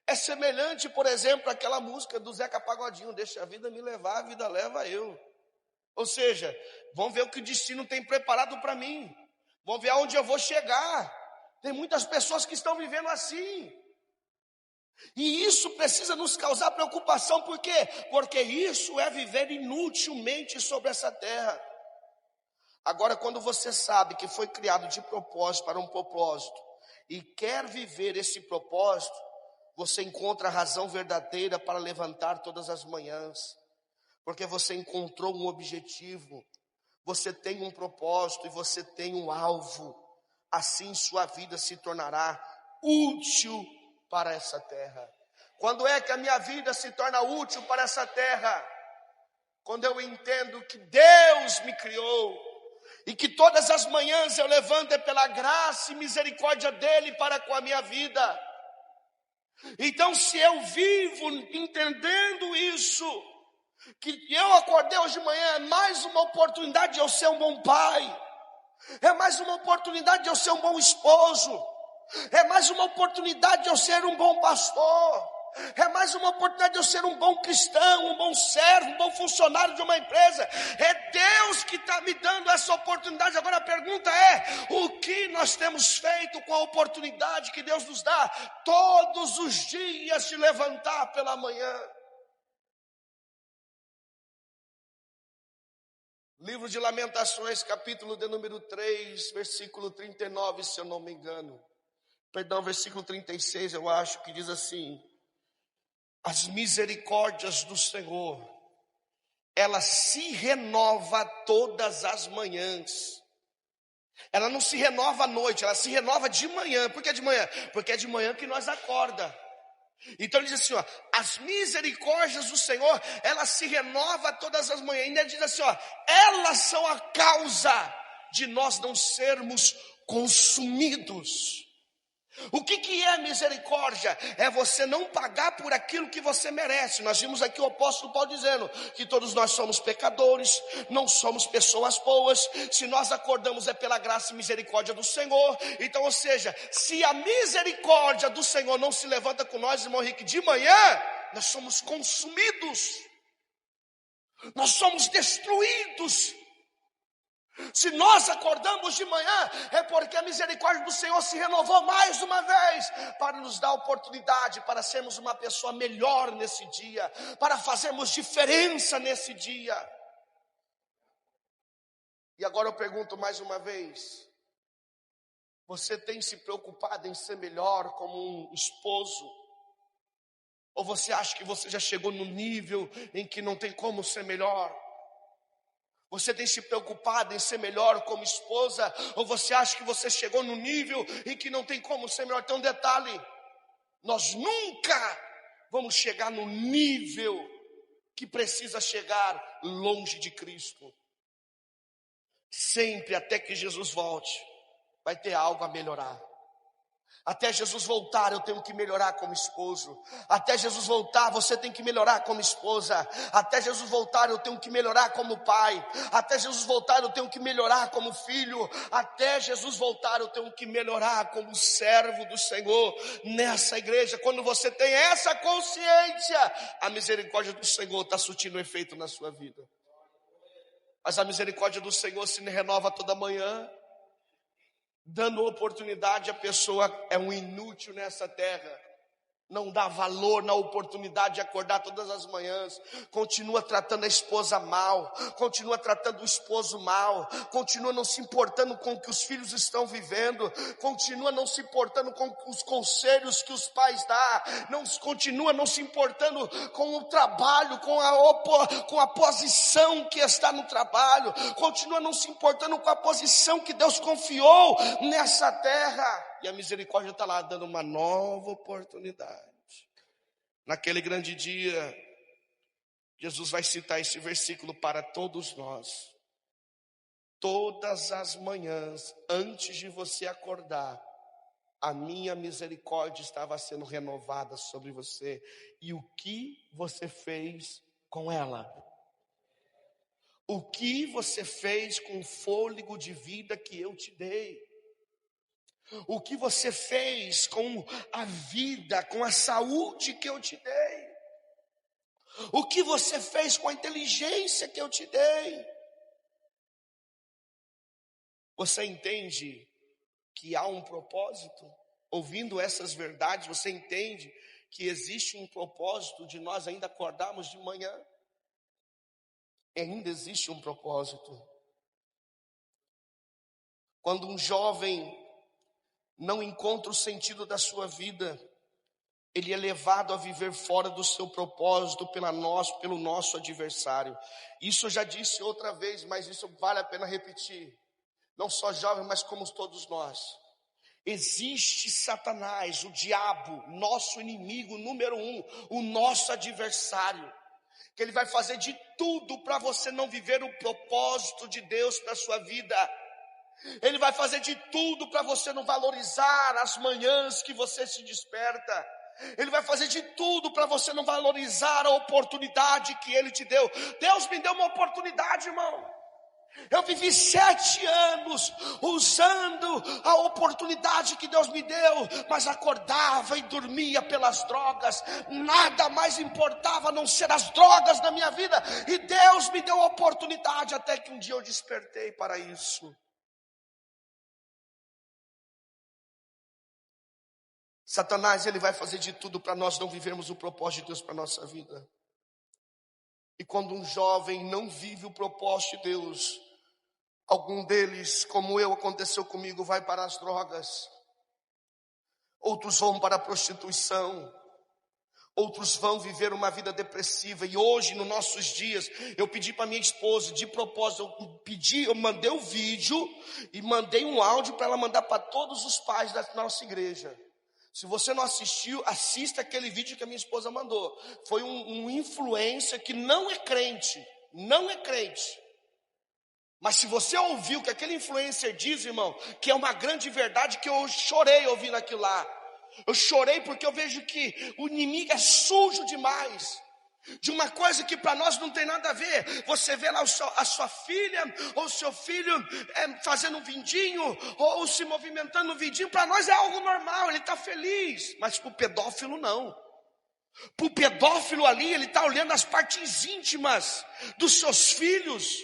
Speaker 1: É semelhante, por exemplo, àquela música do Zeca Pagodinho, deixa a vida me levar, a vida leva eu. Ou seja, vamos ver o que o destino tem preparado para mim. Vamos ver aonde eu vou chegar. Tem muitas pessoas que estão vivendo assim. E isso precisa nos causar preocupação, por quê? Porque isso é viver inutilmente sobre essa terra. Agora, quando você sabe que foi criado de propósito para um propósito e quer viver esse propósito, você encontra a razão verdadeira para levantar todas as manhãs, porque você encontrou um objetivo, você tem um propósito e você tem um alvo. Assim sua vida se tornará útil para essa terra. Quando é que a minha vida se torna útil para essa terra? Quando eu entendo que Deus me criou e que todas as manhãs eu levanto é pela graça e misericórdia dele para com a minha vida. Então, se eu vivo entendendo isso, que eu acordei hoje de manhã, é mais uma oportunidade de eu ser um bom pai, é mais uma oportunidade de eu ser um bom esposo, é mais uma oportunidade de eu ser um bom pastor, é mais uma oportunidade de eu ser um bom cristão, um bom servo, um bom funcionário de uma empresa. É Deus que está me dando essa oportunidade. Agora a pergunta é: o que nós temos feito com a oportunidade que Deus nos dá todos os dias de levantar pela manhã? Livro de Lamentações, capítulo de número 3, versículo 39, se eu não me engano. Perdão, versículo 36, eu acho que diz assim: as misericórdias do Senhor, ela se renova todas as manhãs. Ela não se renova à noite, ela se renova de manhã. Por que de manhã? Porque é de manhã que nós acorda. Então ele diz assim, ó, as misericórdias do Senhor, ela se renova todas as manhãs. E ele diz assim, ó, elas são a causa de nós não sermos consumidos. O que é misericórdia? É você não pagar por aquilo que você merece. Nós vimos aqui o apóstolo Paulo dizendo que todos nós somos pecadores, não somos pessoas boas. Se nós acordamos é pela graça e misericórdia do Senhor. Então, ou seja, se a misericórdia do Senhor não se levanta com nós, irmão Henrique, de manhã, nós somos consumidos, nós somos destruídos. Se nós acordamos de manhã, é porque a misericórdia do Senhor se renovou mais uma vez, para nos dar oportunidade, para sermos uma pessoa melhor nesse dia, para fazermos diferença nesse dia. E agora eu pergunto mais uma vez: você tem se preocupado em ser melhor como um esposo? Ou você acha que você já chegou no nível em que não tem como ser melhor? Você tem se preocupado em ser melhor como esposa? Ou você acha que você chegou no nível em que não tem como ser melhor? Tem um detalhe: nós nunca vamos chegar no nível que precisa chegar longe de Cristo. Sempre, até que Jesus volte, vai ter algo a melhorar. Até Jesus voltar, eu tenho que melhorar como esposo. Até Jesus voltar, você tem que melhorar como esposa. Até Jesus voltar, eu tenho que melhorar como pai. Até Jesus voltar, eu tenho que melhorar como filho. Até Jesus voltar, eu tenho que melhorar como servo do Senhor nessa igreja. Quando você tem essa consciência, a misericórdia do Senhor está surtindo efeito na sua vida. Mas a misericórdia do Senhor se renova toda manhã, dando oportunidade. A pessoa é um inútil nessa terra, não dá valor na oportunidade de acordar todas as manhãs, continua tratando a esposa mal, continua tratando o esposo mal, continua não se importando com o que os filhos estão vivendo, continua não se importando com os conselhos que os pais dão, continua não se importando com o trabalho, com a posição que está no trabalho, continua não se importando com a posição que Deus confiou nessa terra. E a misericórdia está lá dando uma nova oportunidade. Naquele grande dia, Jesus vai citar esse versículo para todos nós. Todas as manhãs, antes de você acordar, a minha misericórdia estava sendo renovada sobre você. E o que você fez com ela? O que você fez com o fôlego de vida que eu te dei? O que você fez com a vida, com a saúde que eu te dei? O que você fez com a inteligência que eu te dei? Você entende que há um propósito? Ouvindo essas verdades, você entende que existe um propósito de nós ainda acordarmos de manhã? Ainda existe um propósito. Quando um jovem não encontra o sentido da sua vida, ele é levado a viver fora do seu propósito pelo nosso adversário. Isso eu já disse outra vez, mas isso vale a pena repetir. Não só jovem, mas como todos nós. Existe Satanás, o diabo, nosso inimigo número 1, o nosso adversário, que ele vai fazer de tudo para você não viver o propósito de Deus para a sua vida. Ele vai fazer de tudo para você não valorizar as manhãs que você se desperta. Ele vai fazer de tudo para você não valorizar a oportunidade que Ele te deu. Deus me deu uma oportunidade, irmão. Eu vivi 7 anos usando a oportunidade que Deus me deu, mas acordava e dormia pelas drogas. Nada mais importava a não ser as drogas na minha vida. E Deus me deu a oportunidade até que um dia eu despertei para isso. Satanás, ele vai fazer de tudo para nós não vivermos o propósito de Deus para a nossa vida. E quando um jovem não vive o propósito de Deus, algum deles, como aconteceu comigo, vai para as drogas. Outros vão para a prostituição. Outros vão viver uma vida depressiva. E hoje, nos nossos dias, eu pedi para minha esposa, de propósito, eu mandei o vídeo e mandei um áudio para ela mandar para todos os pais da nossa igreja. Se você não assistiu, assista aquele vídeo que a minha esposa mandou. Foi um influencer que não é crente. Mas se você ouviu o que aquele influencer diz, irmão, que é uma grande verdade, que eu chorei ouvindo aquilo lá. Eu chorei porque eu vejo que o inimigo é sujo demais. De uma coisa que para nós não tem nada a ver. Você vê lá a sua filha ou seu filho fazendo um vindinho ou se movimentando no vindinho. Para nós é algo normal, ele está feliz. Mas para o pedófilo não. Para o pedófilo ali, ele está olhando as partes íntimas dos seus filhos.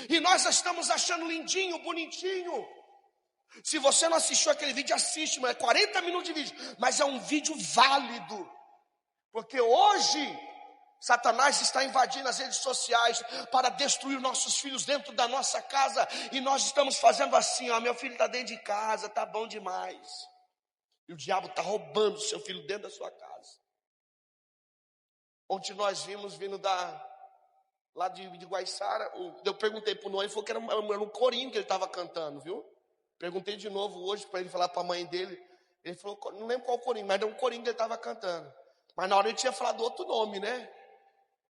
Speaker 1: E nós estamos achando lindinho, bonitinho. Se você não assistiu aquele vídeo, assiste, mas é 40 minutos de vídeo. Mas é um vídeo válido. Porque hoje Satanás está invadindo as redes sociais para destruir nossos filhos dentro da nossa casa. E nós estamos fazendo assim, ó, meu filho está dentro de casa, tá bom demais. E o diabo está roubando o seu filho dentro da sua casa. Ontem nós vimos vindo lá de Guaiçara, eu perguntei para o Noé, ele falou que era um corinho que ele estava cantando, viu? Perguntei de novo hoje para ele falar para a mãe dele. Ele falou, não lembro qual corinho, mas era um corinho que ele estava cantando. Mas na hora ele tinha falado outro nome, né?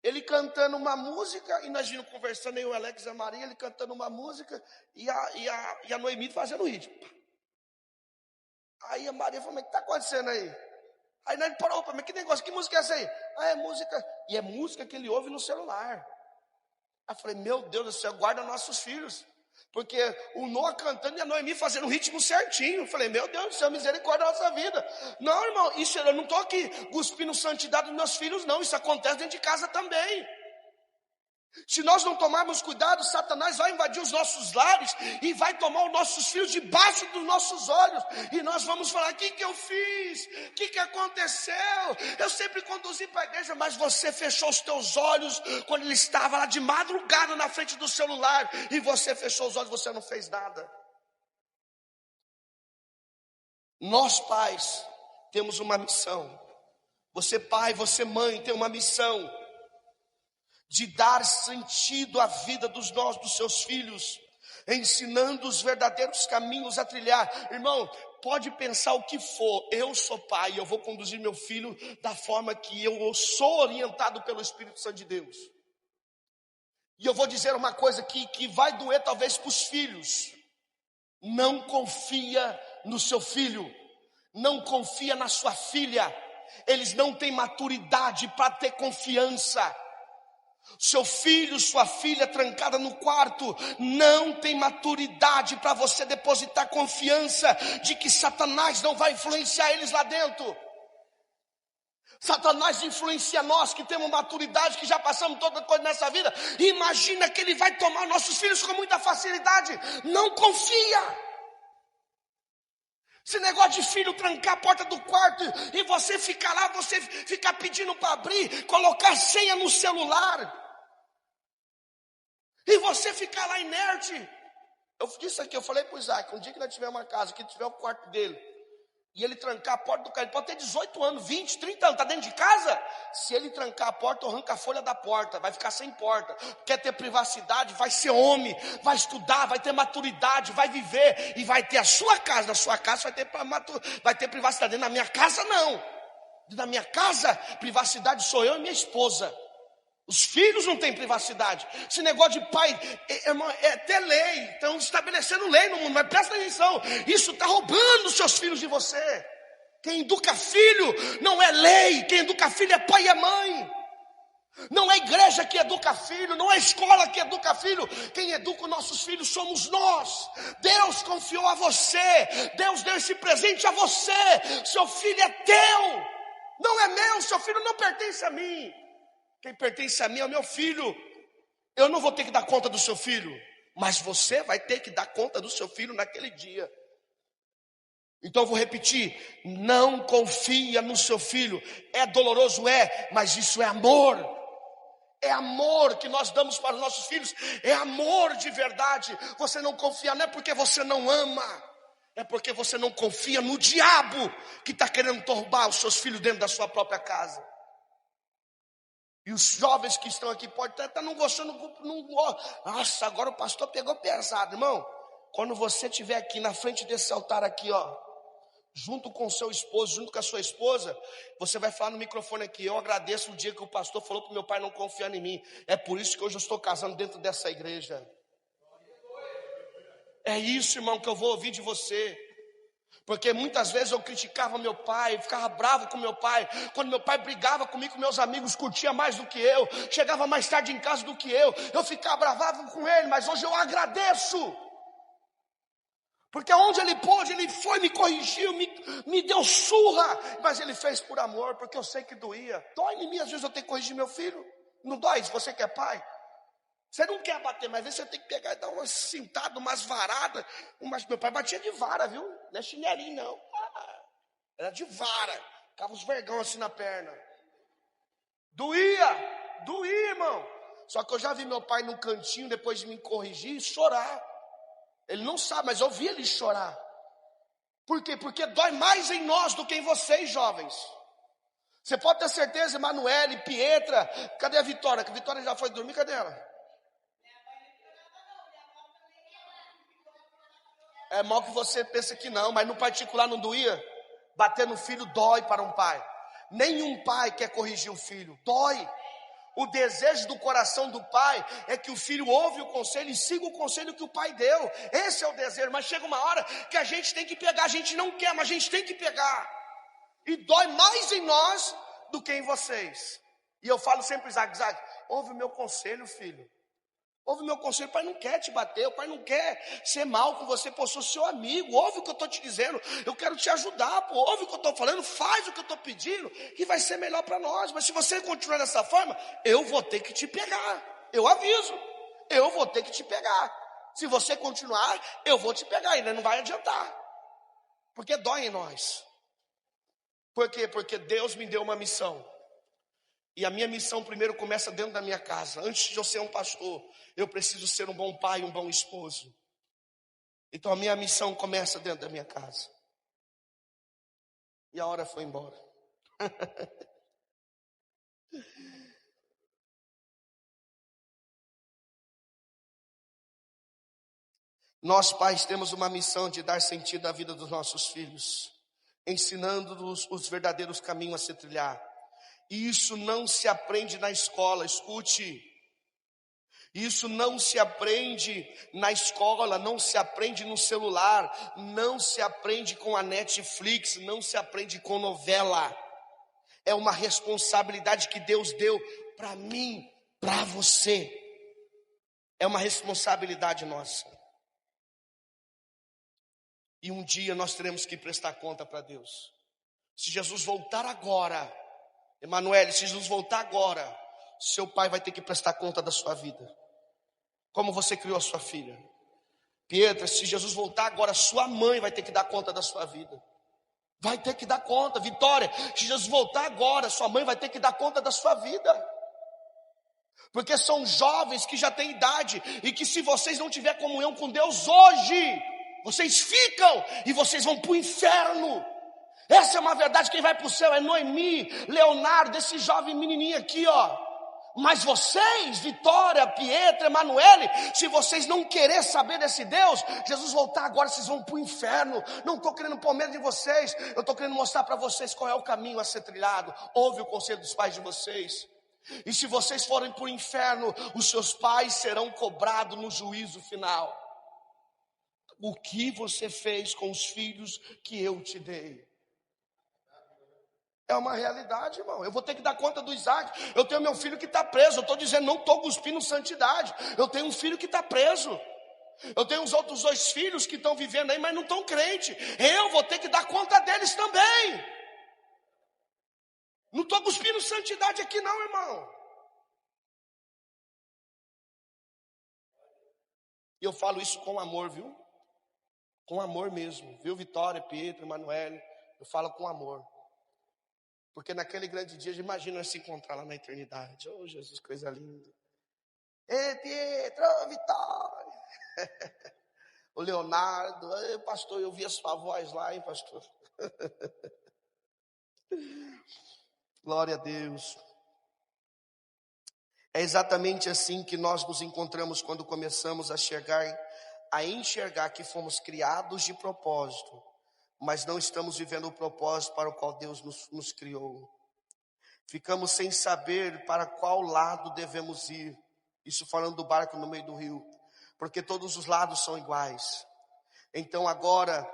Speaker 1: Ele cantando uma música, e nós vimos conversando, eu, o Alex e a Maria, ele cantando uma música, e a Noemi fazendo ritmo. Aí a Maria falou, mas o que está acontecendo aí? Aí nós parou, opa, mas que negócio, que música é essa aí? Ah, é música, e é música que ele ouve no celular. Aí eu falei, meu Deus do céu, guarda nossos filhos. Porque o Noah cantando e a Noemi fazendo o ritmo certinho. Eu falei, meu Deus do céu, misericórdia da nossa vida. Não, irmão, isso eu não estou aqui cuspindo santidade dos meus filhos, não. Isso acontece dentro de casa também. Se nós não tomarmos cuidado, Satanás vai invadir os nossos lares e vai tomar os nossos filhos debaixo dos nossos olhos. E nós vamos falar, o que eu fiz? O que aconteceu? Eu sempre conduzi para a igreja, mas você fechou os teus olhos quando ele estava lá de madrugada na frente do celular. E você fechou os olhos, você não fez nada. Nós pais temos uma missão. Você pai, você mãe tem uma missão de dar sentido à vida dos seus filhos, ensinando os verdadeiros caminhos a trilhar. Irmão, pode pensar o que for, eu sou pai, eu vou conduzir meu filho da forma que eu sou orientado pelo Espírito Santo de Deus. E eu vou dizer uma coisa que vai doer talvez para os filhos. Não confia no seu filho. não confia na sua filha. Eles não têm maturidade para ter confiança. Seu filho, sua filha trancada no quarto, não tem maturidade para você depositar confiança de que Satanás não vai influenciar eles lá dentro. Satanás influencia nós que temos maturidade, que já passamos toda coisa nessa vida. Imagina que ele vai tomar nossos filhos com muita facilidade. Não confia. Esse negócio de filho trancar a porta do quarto e você ficar lá, você ficar pedindo para abrir, colocar senha no celular. E você ficar lá inerte. Eu disse aqui, eu falei para o Isaac, um dia que nós tiver uma casa, que tiver o quarto dele, e ele trancar a porta do carro, ele pode ter 18 anos, 20, 30 anos, está dentro de casa? Se ele trancar a porta, arranca a folha da porta, vai ficar sem porta. Quer ter privacidade, vai ser homem, vai estudar, vai ter maturidade, vai viver e vai ter a sua casa. Na sua casa vai ter privacidade, na minha casa não. Na minha casa, privacidade sou eu e minha esposa. Os filhos não têm privacidade. Esse negócio de pai, é até lei. Estão estabelecendo lei no mundo, mas presta atenção. Isso está roubando os seus filhos de você. Quem educa filho não é lei. Quem educa filho é pai e mãe. Não é igreja que educa filho, não é escola que educa filho. Quem educa os nossos filhos somos nós. Deus confiou a você. Deus deu esse presente a você. Seu filho é teu, não é meu. Seu filho não pertence a mim. Quem pertence a mim é o meu filho. Eu não vou ter que dar conta do seu filho, mas você vai ter que dar conta do seu filho naquele dia. Então eu vou repetir: não confia no seu filho. É doloroso, mas isso é amor. É amor que nós damos para os nossos filhos. É amor de verdade. Você não confia não é porque você não ama, é porque você não confia no diabo que está querendo roubar os seus filhos dentro da sua própria casa. E os jovens que estão aqui podem até estar não gostando, nossa, agora o pastor pegou pesado, irmão. Quando você estiver aqui na frente desse altar aqui, ó, junto com o seu esposo, junto com a sua esposa, você vai falar no microfone aqui: eu agradeço o dia que o pastor falou para meu pai não confiar em mim. É por isso que hoje eu estou casando dentro dessa igreja. É isso, irmão, que eu vou ouvir de você. Porque muitas vezes eu criticava meu pai, ficava bravo com meu pai. Quando meu pai brigava comigo, com meus amigos, curtia mais do que eu, chegava mais tarde em casa do que eu ficava bravado com ele. Mas hoje eu agradeço, porque onde ele pôde, ele foi, me corrigiu, me deu surra. Mas ele fez por amor, porque eu sei que doía. Dói em mim às vezes eu tenho que corrigir meu filho. Não dói se você que é pai? Você não quer bater, mas às vezes você tem que pegar e dar umas cintadas, umas varadas. Meu pai batia de vara, viu? Não é chinelinho, não. Era de vara. Ficava uns vergão assim na perna. Doía, irmão. Só que eu já vi meu pai num cantinho, depois de me corrigir, chorar. Ele não sabe, mas eu vi ele chorar. Por quê? Porque dói mais em nós do que em vocês, jovens. Você pode ter certeza, Emanuele, Pietra. Cadê a Vitória? Que a Vitória já foi dormir, cadê ela? É mal que você pensa que não, mas no particular não doía. Bater no filho dói para um pai. Nenhum pai quer corrigir o filho, dói. O desejo do coração do pai é que o filho ouve o conselho e siga o conselho que o pai deu. Esse é o desejo, mas chega uma hora que a gente tem que pegar. A gente não quer, mas a gente tem que pegar. E dói mais em nós do que em vocês. E eu falo sempre, Isaac, ouve o meu conselho, filho. Ouve o meu conselho. O pai não quer te bater, o pai não quer ser mal com você, pô, sou seu amigo. Ouve o que eu estou te dizendo, eu quero te ajudar, pô. Ouve o que eu estou falando, faz o que eu estou pedindo, que vai ser melhor para nós. Mas se você continuar dessa forma, eu vou ter que te pegar. Eu aviso, eu vou ter que te pegar. Se você continuar, eu vou te pegar, ainda não vai adiantar. Porque dói em nós. Por quê? Porque Deus me deu uma missão. E a minha missão primeiro começa dentro da minha casa. Antes de eu ser um pastor, eu preciso ser um bom pai, um bom esposo. Então a minha missão começa dentro da minha casa. E a hora foi embora. Nós pais temos uma missão de dar sentido à vida dos nossos filhos, ensinando-os os verdadeiros caminhos a se trilhar. E isso não se aprende na escola, escute. Isso não se aprende na escola, não se aprende no celular, não se aprende com a Netflix, não se aprende com novela. É uma responsabilidade que Deus deu para mim, para você. É uma responsabilidade nossa. E um dia nós teremos que prestar conta para Deus. Se Jesus voltar agora, Emanuele, se Jesus voltar agora, seu pai vai ter que prestar conta da sua vida. Como você criou a sua filha. Pietra, se Jesus voltar agora, sua mãe vai ter que dar conta da sua vida. Vai ter que dar conta. Vitória, se Jesus voltar agora, sua mãe vai ter que dar conta da sua vida. Porque são jovens que já têm idade e que se vocês não tiverem comunhão com Deus hoje, vocês ficam e vocês vão para o inferno. Essa é uma verdade. Quem vai para o céu é Noemi, Leonardo, esse jovem menininho aqui, ó. Mas vocês, Vitória, Pietra, Emanuele, se vocês não querem saber desse Deus, Jesus voltar agora, vocês vão para o inferno. Não estou querendo pôr medo de vocês, eu estou querendo mostrar para vocês qual é o caminho a ser trilhado. Ouve o conselho dos pais de vocês. E se vocês forem para o inferno, os seus pais serão cobrados no juízo final. O que você fez com os filhos que eu te dei? É uma realidade, irmão. Eu vou ter que dar conta do Isaac. Eu tenho meu filho que está preso. Eu estou dizendo, não estou cuspindo santidade. Eu tenho um filho que está preso. Eu tenho os outros 2 filhos que estão vivendo aí, mas não estão crentes. Eu vou ter que dar conta deles também. Não estou cuspindo santidade aqui não, irmão. E eu falo isso com amor, viu? Com amor mesmo. Viu, Vitória, Pietro, Emanuele? Eu falo com amor. Porque naquele grande dia, imagina nós se encontrar lá na eternidade. Oh, Jesus, coisa linda. Ei, Pietro, Vitória. O Leonardo. Ei, pastor, eu vi a sua voz lá, hein, pastor? Glória a Deus. É exatamente assim que nós nos encontramos quando começamos a enxergar que fomos criados de propósito, mas não estamos vivendo o propósito para o qual Deus nos criou. Ficamos sem saber para qual lado devemos ir. Isso falando do barco no meio do rio. Porque todos os lados são iguais. Então agora,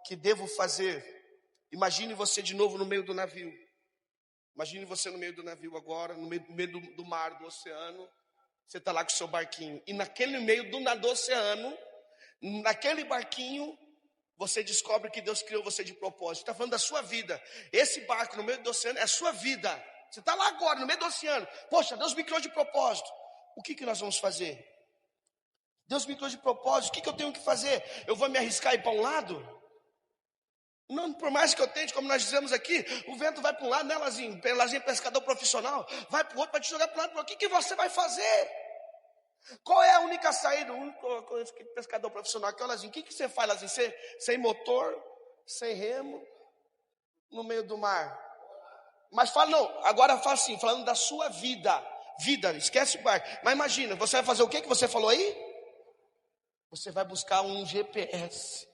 Speaker 1: que devo fazer? Imagine você de novo no meio do navio. Imagine você no meio do navio agora, no meio do mar, do oceano. Você está lá com o seu barquinho. E naquele meio do oceano, naquele barquinho, você descobre que Deus criou você de propósito. Está falando da sua vida. Esse barco no meio do oceano é a sua vida. Você está lá agora, no meio do oceano. Poxa, Deus me criou de propósito. O que nós vamos fazer? Deus me criou de propósito. O que eu tenho que fazer? Eu vou me arriscar e ir para um lado? Não, por mais que eu tente, como nós dizemos aqui, o vento vai para um lado, né, Lazinho? Lazinho é pescador profissional. Vai para o outro para te jogar para o lado. O que você vai fazer? Qual é a única saída? O único pescador profissional aqui, Lazinho. O que você faz, Lazinho? Sem motor, sem remo, no meio do mar. Mas fala, não, agora fala assim, falando da sua vida. Vida, esquece o barco. Mas imagina, você vai fazer o que você falou aí? Você vai buscar um GPS,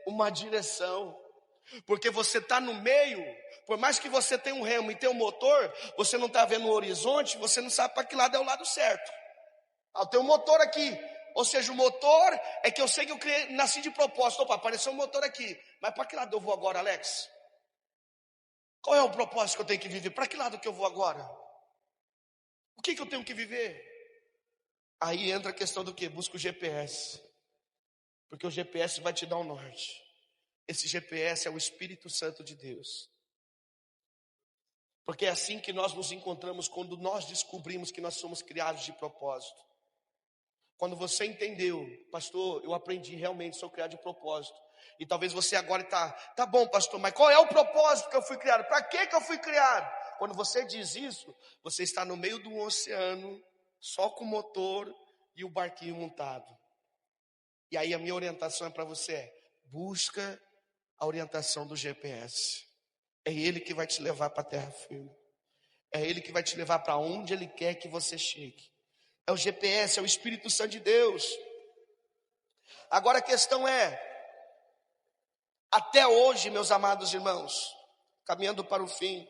Speaker 1: uma direção. Porque você está no meio, por mais que você tenha um remo e tenha um motor, você não está vendo o horizonte, você não sabe para que lado é o lado certo. Eu tenho um motor aqui, ou seja, o motor é que eu sei que eu nasci de propósito. Opa, apareceu um motor aqui, mas para que lado eu vou agora, Alex? Qual é o propósito que eu tenho que viver? Para que lado que eu vou agora? O que eu tenho que viver? Aí entra a questão do quê? Busca o GPS, porque o GPS vai te dar o norte. Esse GPS é o Espírito Santo de Deus. Porque é assim que nós nos encontramos quando nós descobrimos que nós somos criados de propósito. Quando você entendeu, pastor, eu aprendi realmente, sou criado de propósito. E talvez você agora tá bom, pastor, mas qual é o propósito que eu fui criado? Para que eu fui criado? Quando você diz isso, você está no meio do oceano, só com o motor e o barquinho montado. E aí a minha orientação é para você, busca a orientação do GPS. É ele que vai te levar para a terra firme. É ele que vai te levar para onde ele quer que você chegue. É o GPS, é o Espírito Santo de Deus. Agora a questão é, até hoje, meus amados irmãos, caminhando para o fim,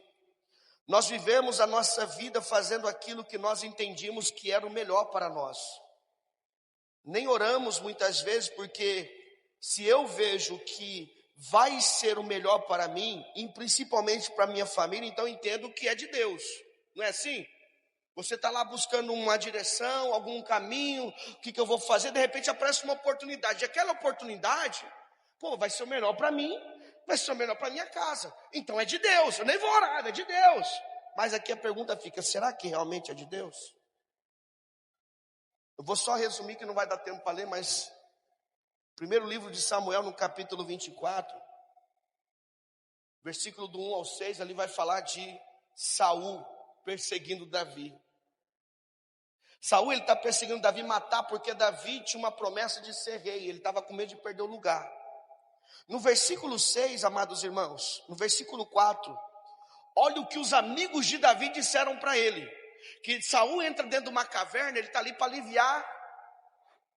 Speaker 1: Nós vivemos a nossa vida fazendo aquilo que nós entendíamos que era o melhor para nós. Nem oramos muitas vezes, porque se eu vejo que vai ser o melhor para mim, e principalmente para minha família, então eu entendo que é de Deus. Não é assim? Você está lá buscando uma direção, algum caminho, o que eu vou fazer, de repente aparece uma oportunidade. E aquela oportunidade, vai ser o melhor para mim, vai ser o melhor para minha casa. Então é de Deus, eu nem vou orar, é de Deus. Mas aqui a pergunta fica, será que realmente é de Deus? Eu vou só resumir que não vai dar tempo para ler, mas primeiro livro de Samuel, no capítulo 24, versículo do 1 ao 6, ali vai falar de Saul perseguindo Davi. Saul, ele está perseguindo Davi matar, porque Davi tinha uma promessa de ser rei, ele estava com medo de perder o lugar. No versículo 6, amados irmãos, no versículo 4, olha o que os amigos de Davi disseram para ele, que Saul entra dentro de uma caverna, ele está ali para aliviar,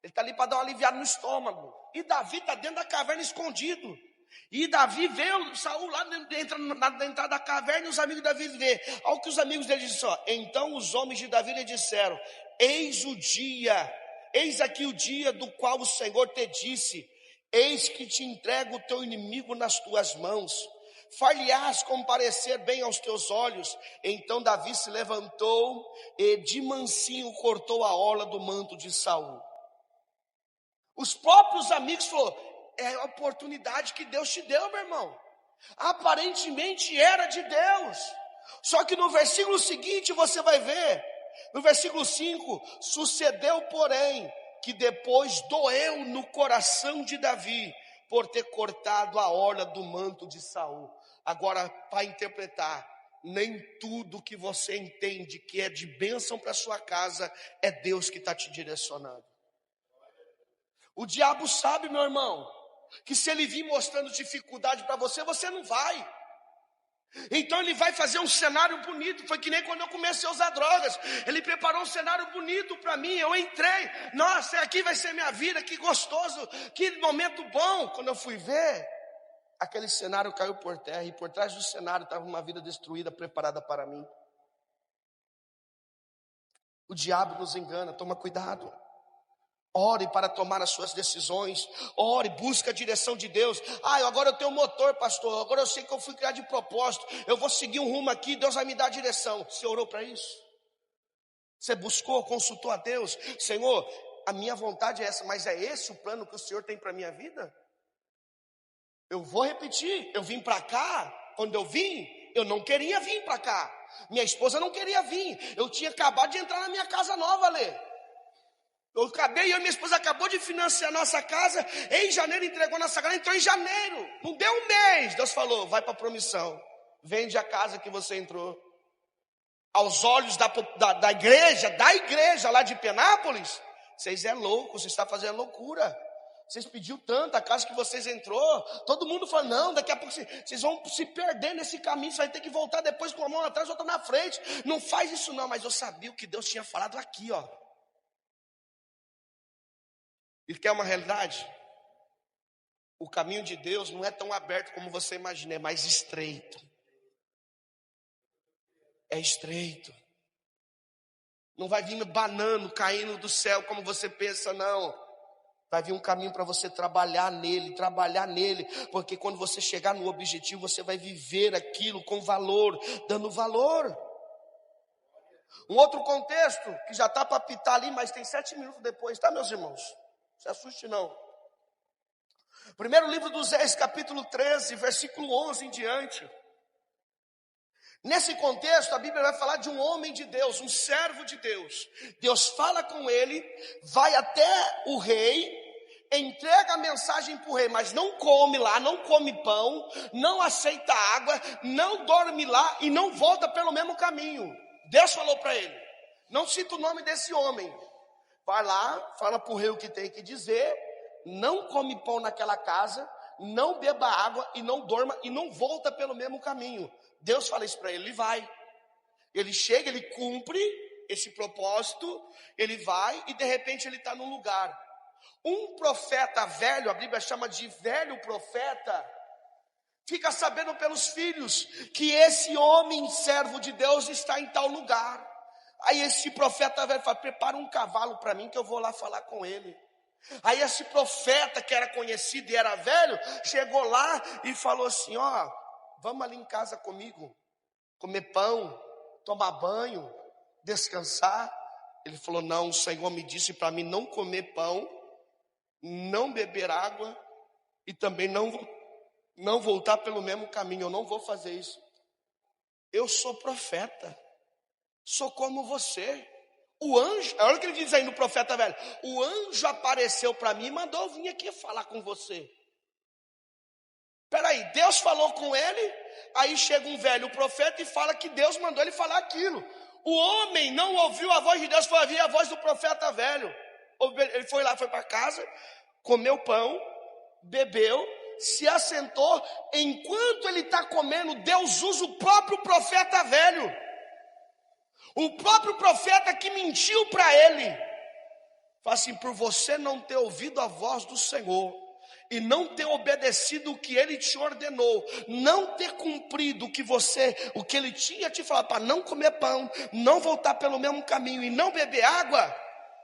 Speaker 1: ele está ali para dar uma aliviada no estômago, e Davi está dentro da caverna escondido, e Davi vê Saul lá entra na entrada da caverna, e os amigos de Davi vê, ao que os amigos dele disseram, então os homens de Davi lhe disseram, eis aqui o dia do qual o Senhor te disse, eis que te entrego o teu inimigo nas tuas mãos, far-lhe-ás comparecer bem aos teus olhos. Então Davi se levantou e de mansinho cortou a orla do manto de Saul. Os próprios amigos falaram, é a oportunidade que Deus te deu, meu irmão. Aparentemente era de Deus. Só que no versículo seguinte você vai ver, no versículo 5, sucedeu porém, que depois doeu no coração de Davi, por ter cortado a orla do manto de Saul. Agora, para interpretar, nem tudo que você entende que é de bênção para sua casa, é Deus que está te direcionando. O diabo sabe, meu irmão, que se ele vir mostrando dificuldade para você, você não vai. Então ele vai fazer um cenário bonito. Foi que nem quando eu comecei a usar drogas. Ele preparou um cenário bonito para mim. Eu entrei, nossa, aqui vai ser minha vida, que gostoso, que momento bom. Quando eu fui ver, aquele cenário caiu por terra, e por trás do cenário estava uma vida destruída, preparada para mim. O diabo nos engana, toma cuidado. Ore para tomar as suas decisões. Ore, busque a direção de Deus. Agora eu tenho um motor, pastor. Agora eu sei que eu fui criado de propósito. Eu vou seguir um rumo aqui, Deus vai me dar a direção. Você orou para isso? Você buscou, consultou a Deus? Senhor, a minha vontade é essa, mas é esse o plano que o Senhor tem para a minha vida? Eu vou repetir, eu vim para cá. Quando eu vim, eu não queria vir para cá. Minha esposa não queria vir. Eu tinha acabado de entrar na minha casa nova, Lê. Eu e minha esposa acabou de financiar a nossa casa. Em janeiro entregou a nossa casa. Entrou em janeiro, não deu um mês. Deus falou, vai para a promissão. Vende a casa que você entrou. Aos olhos da igreja lá de Penápolis, vocês é louco, você está fazendo loucura. Vocês pediu tanto a casa que vocês entrou. Todo mundo falou, não, daqui a pouco vocês vão se perder nesse caminho. Você vai ter que voltar depois com uma mão atrás, outra na frente. Não faz isso não, mas eu sabia o que Deus tinha falado aqui, ó. E quer uma realidade? O caminho de Deus não é tão aberto como você imagina, é mais estreito. É estreito. Não vai vir banando, caindo do céu como você pensa, não. Vai vir um caminho para você trabalhar nele, porque quando você chegar no objetivo, você vai viver aquilo com valor, dando valor. Um outro contexto, que já está para apitar ali, mas tem 7 minutos depois, tá, meus irmãos? Se assuste não. Primeiro livro dos Reis, capítulo 13, versículo 11 em diante. Nesse contexto, a Bíblia vai falar de um homem de Deus, um servo de Deus. Deus fala com ele, vai até o rei, entrega a mensagem para o rei, mas não come lá, não come pão, não aceita água, não dorme lá e não volta pelo mesmo caminho. Deus falou para ele, não cita o nome desse homem. Vai lá, fala para o rei o que tem que dizer, não come pão naquela casa, não beba água e não dorma e não volta pelo mesmo caminho. Deus fala isso para ele, ele vai. Ele chega, ele cumpre esse propósito, ele vai e de repente ele está num lugar. Um profeta velho, a Bíblia chama de velho profeta, fica sabendo pelos filhos que esse homem servo de Deus está em tal lugar. Aí esse profeta velho fala: prepara um cavalo para mim que eu vou lá falar com ele. Aí esse profeta que era conhecido e era velho, chegou lá e falou assim: ó, vamos ali em casa comigo, comer pão, tomar banho, descansar. Ele falou: não, o Senhor me disse para mim não comer pão, não beber água e também não voltar pelo mesmo caminho. Eu não vou fazer isso. Eu sou profeta, sou como você. O anjo, olha o que ele diz aí no profeta velho: o anjo apareceu para mim e mandou eu vir aqui falar com você. Peraí, Deus falou com ele, aí chega um velho profeta e fala que Deus mandou ele falar aquilo. O homem não ouviu a voz de Deus, foi ouvir a voz do profeta velho. Ele foi lá, foi para casa, comeu pão, bebeu, se assentou. Enquanto ele está comendo, Deus usa o próprio profeta velho. O próprio profeta que mentiu para ele. Fala assim: por você não ter ouvido a voz do Senhor e não ter obedecido o que ele te ordenou, não ter cumprido o que ele tinha te falado, para não comer pão, não voltar pelo mesmo caminho e não beber água,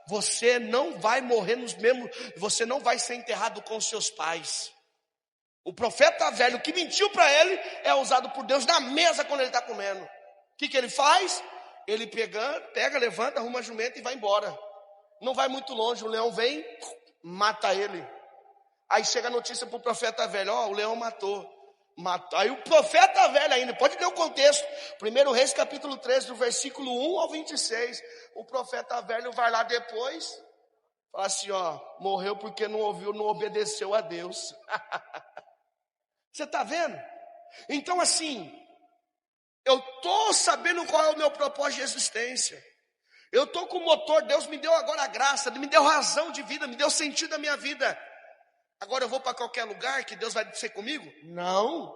Speaker 1: você não vai morrer você não vai ser enterrado com seus pais. O profeta velho que mentiu para ele é usado por Deus na mesa quando ele está comendo. O que ele faz? Ele pega, levanta, arruma a jumenta e vai embora. Não vai muito longe, o leão vem, mata ele. Aí chega a notícia para o profeta velho: ó, o leão matou. Aí o profeta velho ainda, pode ler o contexto, 1 Reis capítulo 13, do versículo 1 ao 26. O profeta velho vai lá depois, fala assim: ó, morreu porque não ouviu, não obedeceu a Deus. Você está vendo? Então assim, eu estou sabendo qual é o meu propósito de existência. Eu estou com o motor, Deus me deu agora a graça, me deu razão de vida, me deu sentido da minha vida. Agora eu vou para qualquer lugar que Deus vai ser comigo? Não,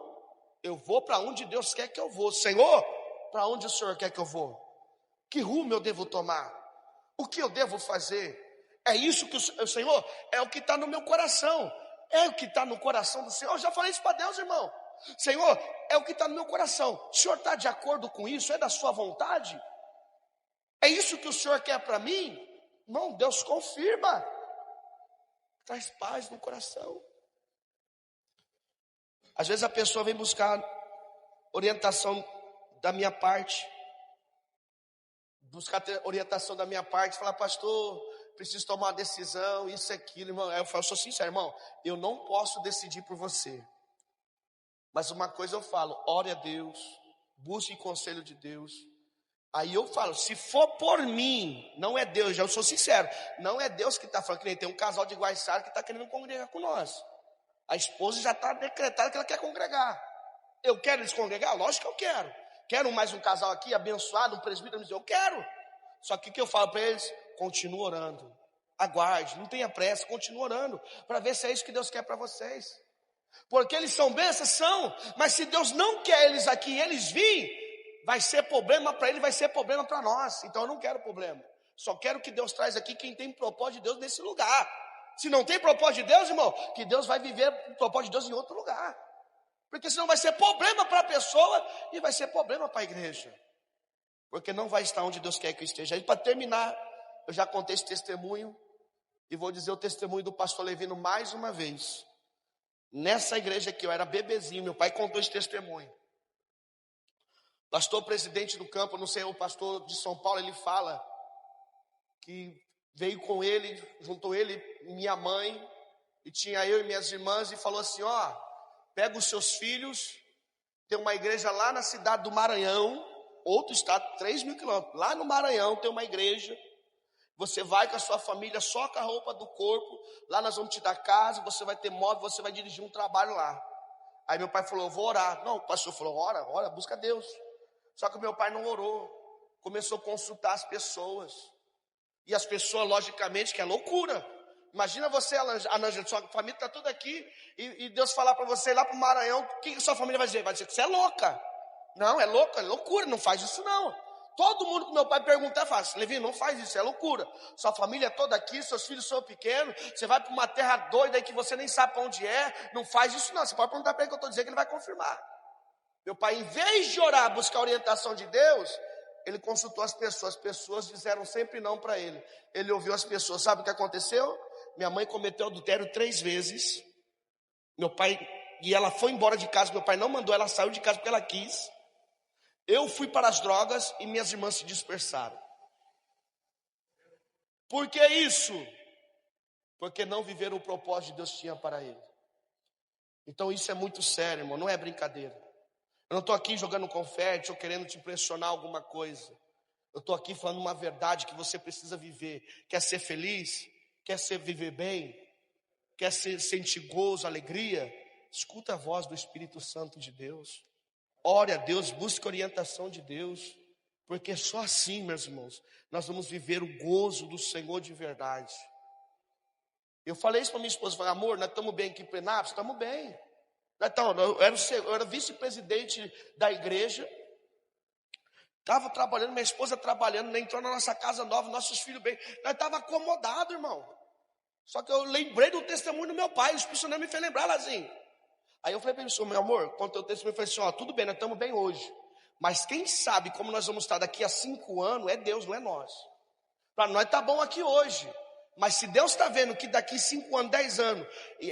Speaker 1: eu vou para onde Deus quer que eu vou. Senhor, para onde o Senhor quer que eu vou? Que rumo eu devo tomar? O que eu devo fazer? É isso que o Senhor, é o que está no meu coração. É o que está no coração do Senhor. Eu já falei isso para Deus, irmão. Senhor, é o que está no meu coração. O Senhor está de acordo com isso? É da sua vontade? É isso que o Senhor quer para mim? Irmão, Deus confirma. Traz paz no coração. Às vezes a pessoa vem buscar orientação da minha parte. Buscar orientação da minha parte. Falar: pastor, preciso tomar uma decisão, isso, aquilo, irmão. Aí eu falo: sou sincero, irmão, eu não posso decidir por você. Mas uma coisa eu falo: ore a Deus, busque conselho de Deus. Aí eu falo: se for por mim, não é Deus, já eu sou sincero, não é Deus que está falando. Que nem tem um casal de Guaiçara que está querendo congregar com nós. A esposa já está decretada que ela quer congregar. Eu quero eles congregar? Lógico que eu quero. Quero mais um casal aqui abençoado, um presbítero, eu quero. Só que o que eu falo para eles? Continue orando, aguarde, não tenha pressa, continue orando, para ver se é isso que Deus quer para vocês. Porque eles são bênçãos, são, mas se Deus não quer eles aqui e eles virem, vai ser problema para ele, vai ser problema para nós. Então eu não quero problema. Só quero que Deus traz aqui quem tem propósito de Deus nesse lugar. Se não tem propósito de Deus, irmão, que Deus vai viver o propósito de Deus em outro lugar. Porque senão vai ser problema para a pessoa e vai ser problema para a igreja. Porque não vai estar onde Deus quer que eu esteja. E para terminar, eu já contei esse testemunho e vou dizer o testemunho do pastor Levino mais uma vez. Nessa igreja aqui, eu era bebezinho, meu pai contou esse testemunho. Pastor presidente do campo, não sei, o pastor de São Paulo, ele fala que veio com ele, juntou ele e minha mãe, e tinha eu e minhas irmãs, e falou assim: ó, pega os seus filhos, tem uma igreja lá na cidade do Maranhão, outro estado, 3.000 quilômetros, lá no Maranhão tem uma igreja, você vai com a sua família, só com a roupa do corpo, lá nós vamos te dar casa, você vai ter móvel, você vai dirigir um trabalho lá. Aí meu pai falou: eu vou orar. Não, o pastor falou: ora, busca Deus. Só que o meu pai não orou, começou a consultar as pessoas. E as pessoas, logicamente, que é loucura. Imagina você, Anângela, sua família está tudo aqui, e Deus falar para você ir lá para o Maranhão, o que sua família vai dizer? Vai dizer que você é louca. Não, é louca, é loucura, não faz isso não. Todo mundo que meu pai perguntar, fala assim, Levi, não faz isso, é loucura. Sua família é toda aqui, seus filhos são pequenos, você vai para uma terra doida aí que você nem sabe para onde é. Não faz isso não, você pode perguntar para ele que eu estou dizendo que ele vai confirmar. Meu pai, em vez de orar, buscar a orientação de Deus, ele consultou as pessoas disseram sempre não para ele. Ele ouviu as pessoas, sabe o que aconteceu? Minha mãe cometeu adultério 3 vezes. Meu pai, e ela foi embora de casa, meu pai não mandou, ela saiu de casa porque ela quis. Eu fui para as drogas e minhas irmãs se dispersaram. Por que isso? Porque não viveram o propósito que Deus tinha para ele. Então isso é muito sério, irmão, não é brincadeira. Eu não estou aqui jogando confete ou querendo te impressionar alguma coisa. Eu estou aqui falando uma verdade que você precisa viver. Quer ser feliz? Quer viver bem? Quer sentir gozo, alegria? Escuta a voz do Espírito Santo de Deus. Ore a Deus, busque a orientação de Deus. Porque só assim, meus irmãos, nós vamos viver o gozo do Senhor de verdade. Eu falei isso para minha esposa, falei, amor, nós estamos bem aqui em Penápolis? Estamos bem. Então, eu era vice-presidente da igreja, estava trabalhando, minha esposa trabalhando, entrou na nossa casa nova, nossos filhos bem, nós estávamos acomodados, irmão. Só que eu lembrei do testemunho do meu pai, o Espírito Santo me fez lembrar, Lazinho. Aí eu falei para ele, meu amor, contei o testemunho, eu falei assim, ó, tudo bem, nós estamos bem hoje, mas quem sabe como nós vamos estar daqui a 5 anos, é Deus, não é nós. Para nós está bom aqui hoje, mas se Deus está vendo que daqui 5 anos, 10 anos,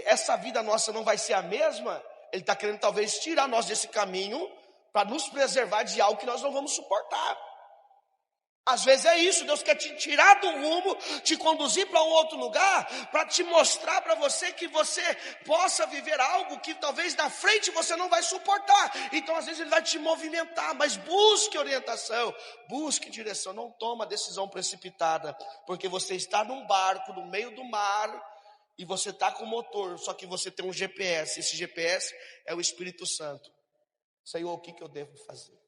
Speaker 1: essa vida nossa não vai ser a mesma, Ele está querendo talvez tirar nós desse caminho para nos preservar de algo que nós não vamos suportar. Às vezes é isso, Deus quer te tirar do rumo, te conduzir para um outro lugar, para te mostrar para você que você possa viver algo que talvez na frente você não vai suportar. Então às vezes Ele vai te movimentar, mas busque orientação, busque direção, não toma decisão precipitada, porque você está num barco no meio do mar, e você está com o motor, só que você tem um GPS, esse GPS é o Espírito Santo. Senhor, o que eu devo fazer?